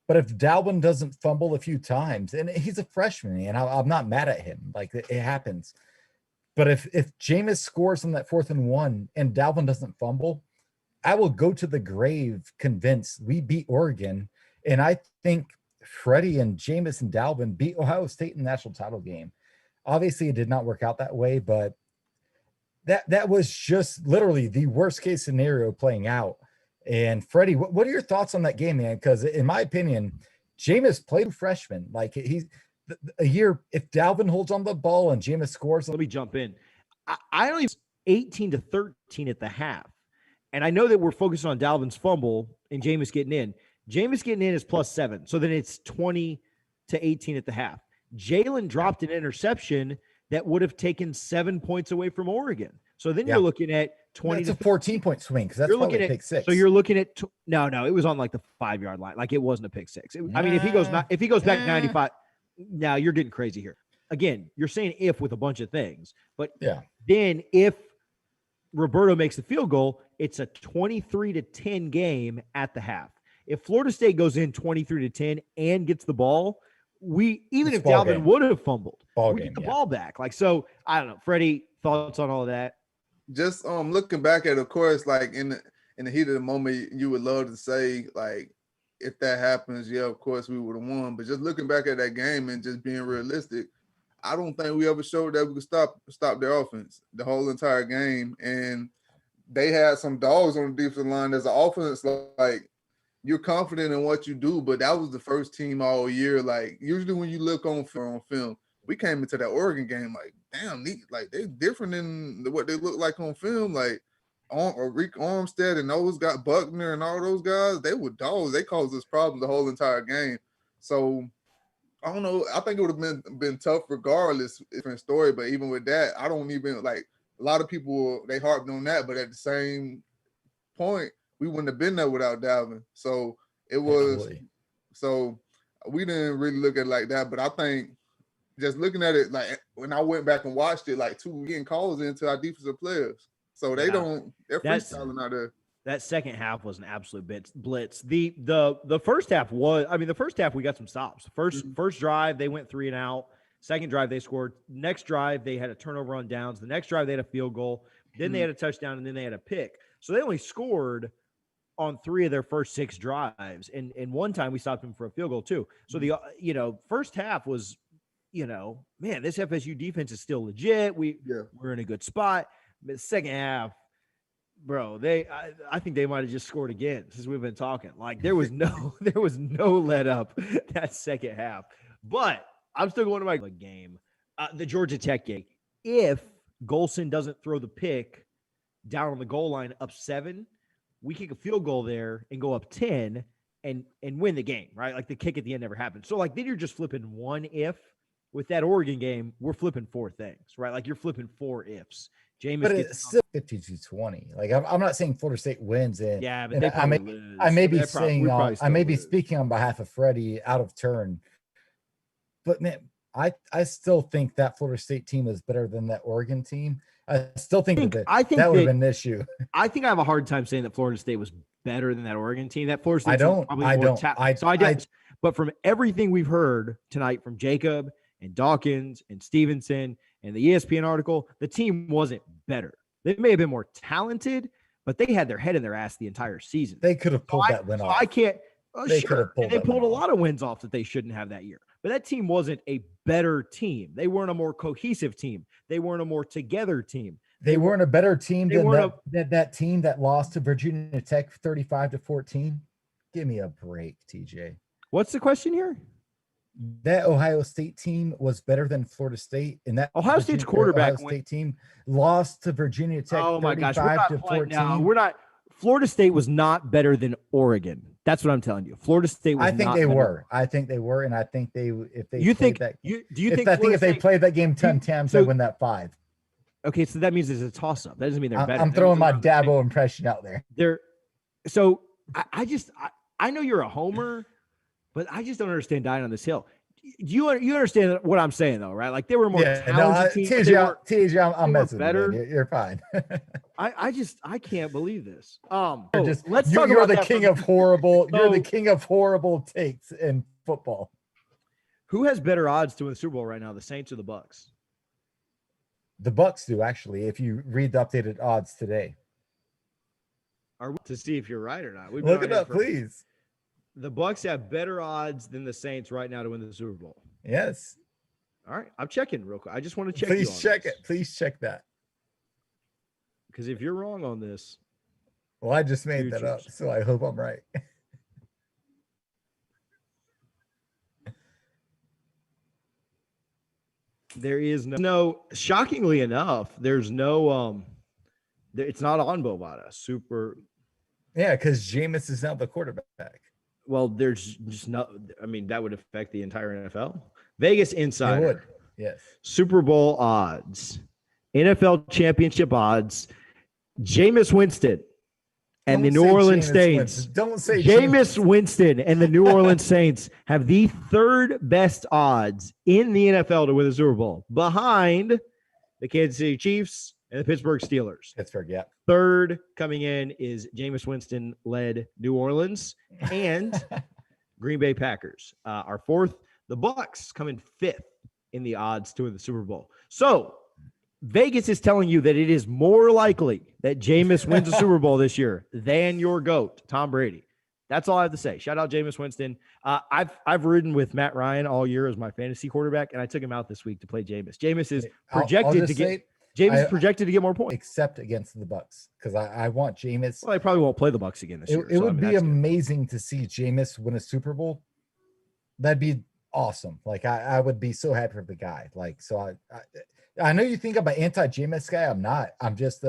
But if Dalvin doesn't fumble a few times, and he's a freshman, and I'm not mad at him, like, it happens. But if Jameis scores on that 4th and 1 and Dalvin doesn't fumble, I will go to the grave convinced we beat Oregon. And I think Freddie and Jameis and Dalvin beat Ohio State in the national title game. Obviously, it did not work out that way, but that was just literally the worst case scenario playing out. And Freddie, what are your thoughts on that game, man? Because in my opinion, Jameis played freshman. Like, he's a year, if Dalvin holds on the ball and Jameis scores. Let me jump in. I only 18-13 at the half. And I know that we're focused on Dalvin's fumble and Jameis getting in. Jameis getting in is +7. So then it's 20-18 at the half. Jalen dropped an interception that would have taken 7 points away from Oregon. So then you're looking at 20 It's to a 14-point swing because that's you're probably looking a at pick six. So you're looking at no, it was on like the 5-yard line. Like it wasn't a pick six. I mean, if he goes back 95, now you're getting crazy here. Again, you're saying if with a bunch of things, but yeah. Then if Roberto makes the field goal, it's a 23-10 game at the half. If Florida State goes in 23-10 and gets the ball, even if Dalvin would have fumbled, we get the ball back. Like, so I don't know. Freddie, thoughts on all of that? Just looking back at it, of course, like in the heat of the moment, you would love to say, like, if that happens, yeah, of course we would have won. But just looking back at that game and just being realistic, I don't think we ever showed that we could stop their offense the whole entire game. And they had some dogs on the defensive line. As an offense, like, you're confident in what you do, but that was the first team all year. Like, usually when you look on film, we came into that Oregon game like, damn, they're different than what they look like on film. Like, Rick Armstead and those guys, Buckner and all those guys, they were dogs. They caused us problems the whole entire game. So I don't know. I think it would have been tough regardless. Different story, but even with that, I don't even like. A lot of people they harped on that, but at the same point, we wouldn't have been there without Dalvin. So it was. Absolutely. So we didn't really look at it like that. But I think just looking at it, like when I went back and watched it, like getting calls into our defensive players. So they're freestyling out there. That second half was an absolute blitz. The first half the first half we got some stops. First drive, they went 3 and out. Second drive, they scored. Next drive, they had a turnover on downs. The next drive, they had a field goal. Then they had a touchdown, and then they had a pick. So they only scored on 3 of their first 6 drives. And one time we stopped them for a field goal too. So the first half was, man, this FSU defense is still legit. We're in a good spot. But the second half, bro, I think they might have just scored again since we've been talking. Like there was no let up that second half. But I'm still going to my game, the Georgia Tech game. If Golson doesn't throw the pick down on the goal line up 7, we kick a field goal there and go up 10 and win the game, right? Like the kick at the end never happened. So like then you're just flipping one if. With that Oregon game, we're flipping 4 things, right? Like you're flipping 4 ifs. Jameis, but it's still 50-20. Like I'm not saying Florida State wins, but they probably lose. I may be speaking on behalf of Freddie out of turn. But man, I still think that Florida State team is better than that Oregon team. I still think that would have been an issue. I think I have a hard time saying that Florida State was better than that Oregon team. That Florida State I don't. But from everything we've heard tonight from Jacob and Dawkins and Stevenson and the ESPN article, the team wasn't better. They may have been more talented, but they had their head in their ass the entire season. They could have pulled that win off. I can't. They pulled a lot of wins off that they shouldn't have that year. But that team wasn't a better team. They weren't a more cohesive team. They weren't a more together team. They weren't a better team than that team that lost to Virginia Tech 35-14. Give me a break, TJ. What's the question here? That Ohio State team was better than Florida State, and that Ohio State's quarterback Ohio State team lost to Virginia Tech. Oh my gosh, 35-14. No, we're not. Florida State was not better than Oregon. That's what I'm telling you. Florida State was. I think they were, and I think they if they played that game 10 times, they win that 5. Okay, so that means it's a toss up. That doesn't mean they're better. I'm throwing my Dabo impression out there. So I know you're a homer. But I just don't understand dying on this hill. You understand what I'm saying, though, right? Like they were more talented teams. TJ, I'm messing better. With you. You're fine. I can't believe this. Let's talk about the king of horrible. You're the king of horrible takes in football. Who has better odds to win the Super Bowl right now, the Saints or the Bucks? The Bucks do, actually. If you read the updated odds today, to see if you're right or not. Look it up, please. The Bucks have better odds than the Saints right now to win the Super Bowl. Yes. All right. I'm checking real quick. I just want to check. Please check it. Please check that. Because if you're wrong on this. Well, I just made that up, so I hope I'm right. There is no shockingly enough, there's no it's not on Bovada. Super. Yeah, because Jameis is now the quarterback. Well, there's just no. I mean, that would affect the entire NFL. Vegas Insider. It would. Yes. Super Bowl odds, NFL championship odds. Jameis Winston and the Don't New say Orleans Jameis Saints. Winston. Don't say Jameis Winston and the New Orleans Saints have the third best odds in the NFL to win the Super Bowl, behind the Kansas City Chiefs and the Pittsburgh Steelers. Pittsburgh, yeah. Third coming in is Jameis Winston-led New Orleans and Green Bay Packers. Our fourth, the Bucks, come in fifth in the odds to win the Super Bowl. So Vegas is telling you that it is more likely that Jameis wins the Super Bowl this year than your GOAT, Tom Brady. That's all I have to say. Shout out Jameis Winston. I've ridden with Matt Ryan all year as my fantasy quarterback, and I took him out this week to play Jameis. Jameis is projected to get projected to get more points, except against the Bucks, because I want Jameis. Well, they probably won't play the Bucks again this year. It would be amazing to see Jameis win a Super Bowl. That'd be awesome. Like I would be so happy for the guy. Like so, I know you think I'm an anti-Jameis guy. I'm not. I'm just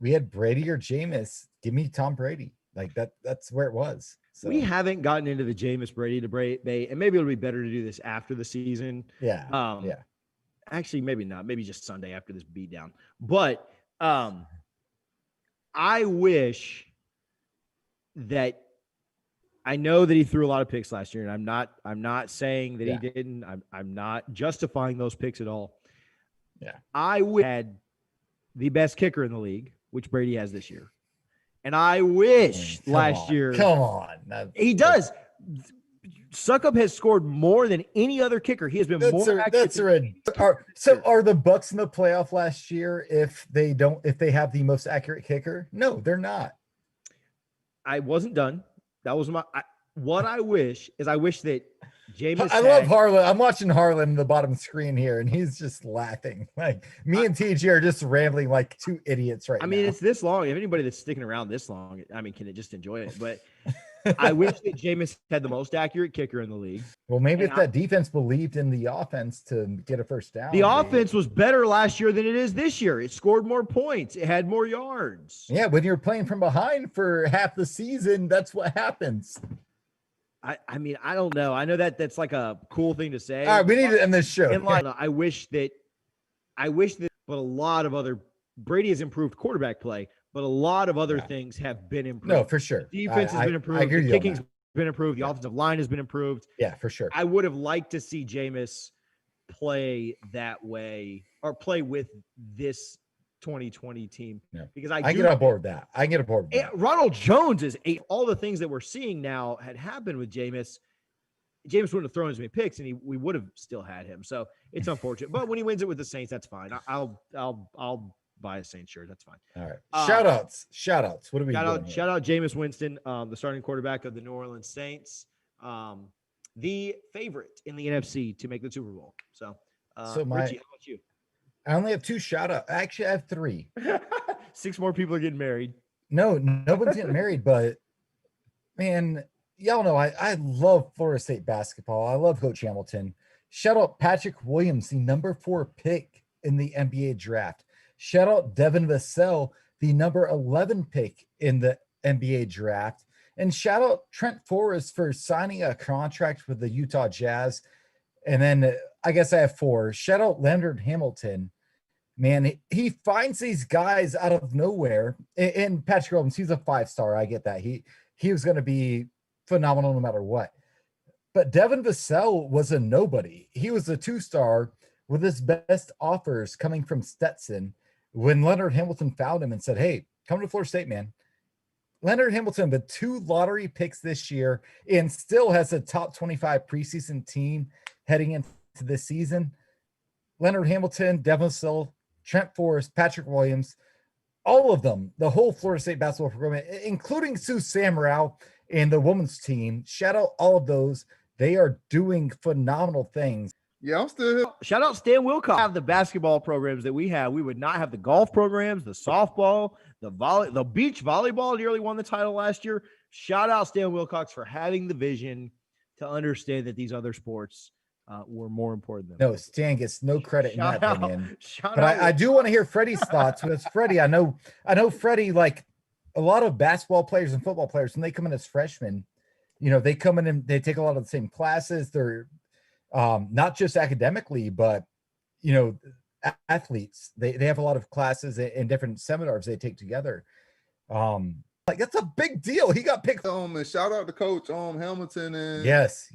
we had Brady or Jameis. Give me Tom Brady. Like that's where it was. So we haven't gotten into the Jameis Brady debate, and maybe it'll be better to do this after the season. Yeah. Yeah. Actually, maybe not. Maybe just Sunday after this beatdown. But I wish that I know that he threw a lot of picks last year, and I'm not saying that he didn't. I'm not justifying those picks at all. Yeah. I had the best kicker in the league, which Brady has this year. And I wish last year. Come on. He does. Suckup has scored more than any other kicker. He has been more active. Are the Bucks in the playoff last year if they have the most accurate kicker? No, they're not. I wasn't done. That was what I wish that Jameis. I love Harlan. I'm watching Harlan in the bottom screen here, and he's just laughing. Like me and TG are just rambling like two idiots right now. I mean, it's this long. If anybody that's sticking around this long, I mean, can it just enjoy it? But I wish that Jameis had the most accurate kicker in the league. Well, maybe if that defense believed in the offense to get a first down. The offense was better last year than it is this year. It scored more points. It had more yards. Yeah, when you're playing from behind for half the season, that's what happens. I mean, I don't know. I know that's like a cool thing to say. All right, we need to end this show. I wish that, but a lot of other Brady has improved quarterback play, but a lot of other things have been improved. No, for sure. The defense has been improved. The kicking's been improved. The offensive line has been improved. Yeah, for sure. I would have liked to see Jameis play that way or play with this 2020 team because I get on board with that. I get on board with that. Ronald Jones is all the things that we're seeing now had happened with Jameis. Jameis wouldn't have thrown as many picks, and we would have still had him. So it's unfortunate. But when he wins it with the Saints, that's fine. I'll buy a Saints shirt. That's fine. All right. Shout outs. What are we doing? Shout out Jameis Winston, the starting quarterback of the New Orleans Saints, the favorite in the NFC to make the Super Bowl. So Richie, how about you? I only have 2 shout outs. Actually, I have 3. 6 more people are getting married. No one's getting married, but man, y'all know I love Florida State basketball. I love Coach Hamilton. Shout out Patrick Williams, the number 4 pick in the NBA draft. Shout out Devin Vassell, the number 11 pick in the NBA draft. And shout out Trent Forrest for signing a contract with the Utah Jazz. And then I guess I have 4. Shout out Leonard Hamilton. Man, he finds these guys out of nowhere. And Patrick Williams, he's a 5-star. I get that. He was going to be phenomenal no matter what. But Devin Vassell was a nobody. He was a 2-star with his best offers coming from Stetson when Leonard Hamilton found him and said, hey, come to Florida State, man. Leonard Hamilton, the 2 lottery picks this year and still has a top 25 preseason team heading into this season. Leonard Hamilton, Devin Vassell, Trent Forrest, Patrick Williams, all of them, the whole Florida State basketball program, including Sue Samrau and the women's team. Shout out all of those. They are doing phenomenal things. Yeah, I'm still here. Shout out Stan Wilcox. Have the basketball programs that we have. We would not have the golf programs, the softball, the beach volleyball nearly won the title last year. Shout out Stan Wilcox for having the vision to understand that these other sports were more important than no. Stan gets no credit in that opinion. But I do want to hear Freddie's thoughts because Freddie, I know Freddie, like a lot of basketball players and football players, when they come in as freshmen, they come in and they take a lot of the same classes. They're not just academically, but athletes. They have a lot of classes and different seminars they take together. Like that's a big deal. He got picked. And shout out to Coach Hamilton and yes.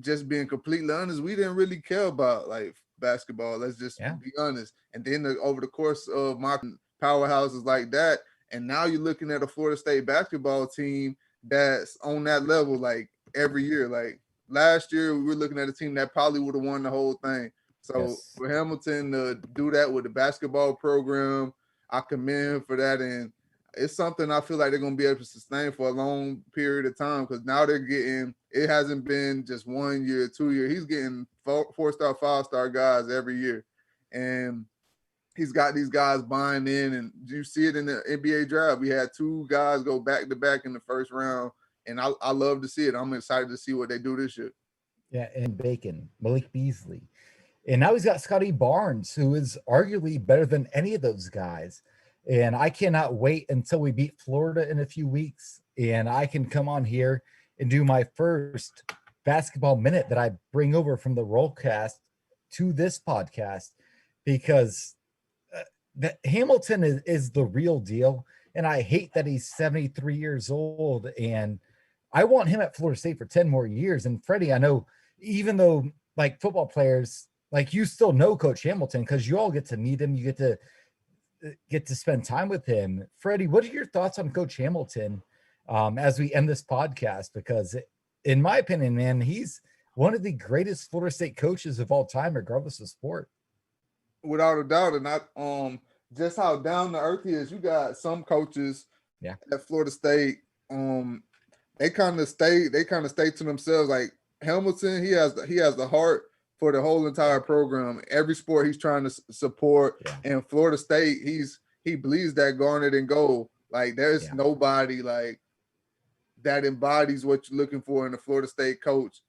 Just being completely honest, we didn't really care about like basketball. Let's just be honest. And then over the course of my powerhouses like that, and now you're looking at a Florida State basketball team that's on that level like every year. Like last year, we were looking at a team that probably would have won the whole thing. So for Hamilton to do that with the basketball program, I commend him for that. And it's something I feel like they're going to be able to sustain for a long period of time, because now they're getting, it hasn't been just 1 year, 2 year. He's getting 4-star, 5-star guys every year. And he's got these guys buying in, and you see it in the NBA draft. We had 2 guys go back-to-back in the first round, and I love to see it. I'm excited to see what they do this year. Yeah, and Bacon, Malik Beasley. And now he's got Scotty Barnes, who is arguably better than any of those guys. And I cannot wait until we beat Florida in a few weeks, and I can come on here and do my first basketball minute that I bring over from the Rollcast to this podcast, because Hamilton is the real deal. And I hate that he's 73 years old, and I want him at Florida State for 10 more years. And Freddie, I know, even though like football players, like you still know Coach Hamilton because you all get to meet him. You get to spend time with him. Freddie, what are your thoughts on Coach Hamilton as we end this podcast? Because in my opinion, man, he's one of the greatest Florida State coaches of all time, regardless of sport. Without a doubt. And just how down to earth he is. You got some coaches at Florida State. They kind of stay to themselves. Like Hamilton, he has the heart for the whole entire program. Every sport he's trying to support. And Florida State, he believes that garnet and gold. Like there's nobody like that embodies what you're looking for in a Florida State coach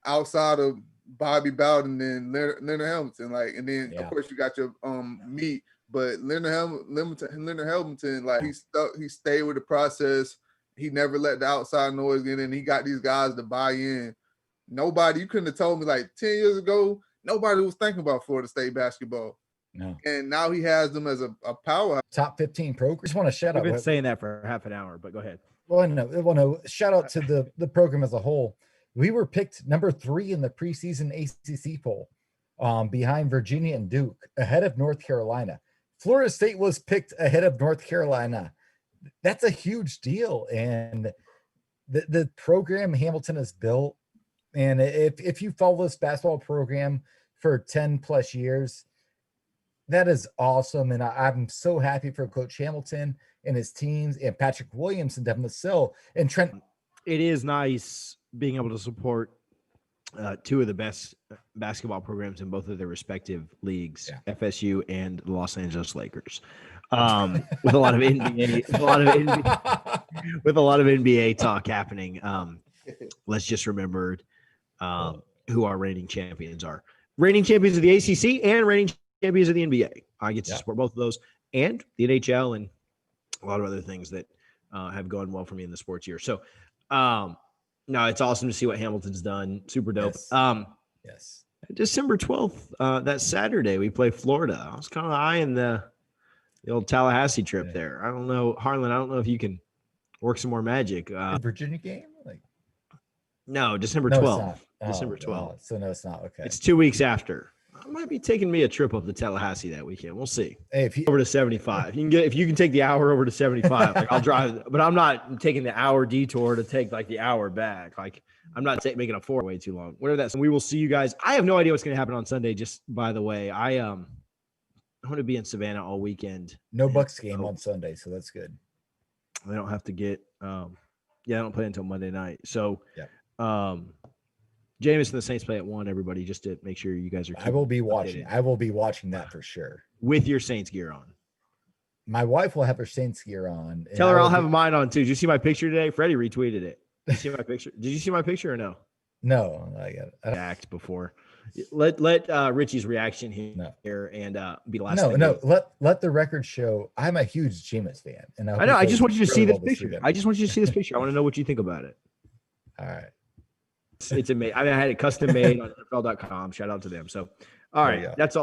outside of Bobby Bowden and Leonard Hamilton. Like, and then of course you got your meat, but Leonard Hamilton, like he stayed with the process. He never let the outside noise get in. He got these guys to buy in. Nobody, you couldn't have told me like 10 years ago, nobody was thinking about Florida State basketball. No. And now he has them as a powerhouse. Top 15 program. Just want to shout out. I've been saying that for half an hour, but go ahead. Well, no. Shout out to the program as a whole. We were picked number 3 in the preseason ACC poll, behind Virginia and Duke, ahead of North Carolina. Florida State was picked ahead of North Carolina. That's a huge deal. And the program Hamilton has built, and if you follow this basketball program for 10 plus years, that is awesome. And I'm so happy for Coach Hamilton and his teams, and Patrick Williams and Devin Vassell and Trent. It is nice being able to support 2 of the best basketball programs in both of their respective leagues, FSU and the Los Angeles Lakers. With a lot of NBA, with a lot of NBA talk happening. Let's just remember who our reigning champions are. Reigning champions of the ACC and reigning champions of the NBA. I get to support both of those, and the NHL and a lot of other things that have gone well for me in the sports year. So, no, it's awesome to see what Hamilton's done. Super dope. Yes. December 12th, that Saturday, we play Florida. I was kind of eyeing the old Tallahassee trip there. I don't know, Harlan, I don't know if you can work some more magic. Virginia game? No, December 12th. No, December 12th. So no, it's not. Okay. It's 2 weeks after. I might be taking me a trip up to Tallahassee that weekend. We'll see. Hey, over to 75. If you can take the hour over to 75, like I'll drive, but I'm not taking the hour detour to take like the hour back. Like I'm not making a 4 way too long. Whatever that's. We will see you guys. I have no idea what's going to happen on Sunday. Just by the way, I'm going to be in Savannah all weekend. No Bucks game on Sunday, so that's good. I don't have to get. I don't play until Monday night. So. Jameis and the Saints play at 1, everybody, just to make sure you guys are. I will be watching. I will be watching that for sure. With your Saints gear on. My wife will have her Saints gear on. Tell her I'll have mine on too. Did you see my picture today? Freddie retweeted it. Did you see my picture? Did you see my picture or no? No, I got it. Act before. Let Richie's reaction here and be last. No. Let the record show. I'm a huge Jameis fan, and I know. I just want you to see this picture. I just want you to see this picture. I want to know what you think about it. All right. It's amazing. I had it custom made on NFL.com. Shout out to them. So All There right. you go. That's all.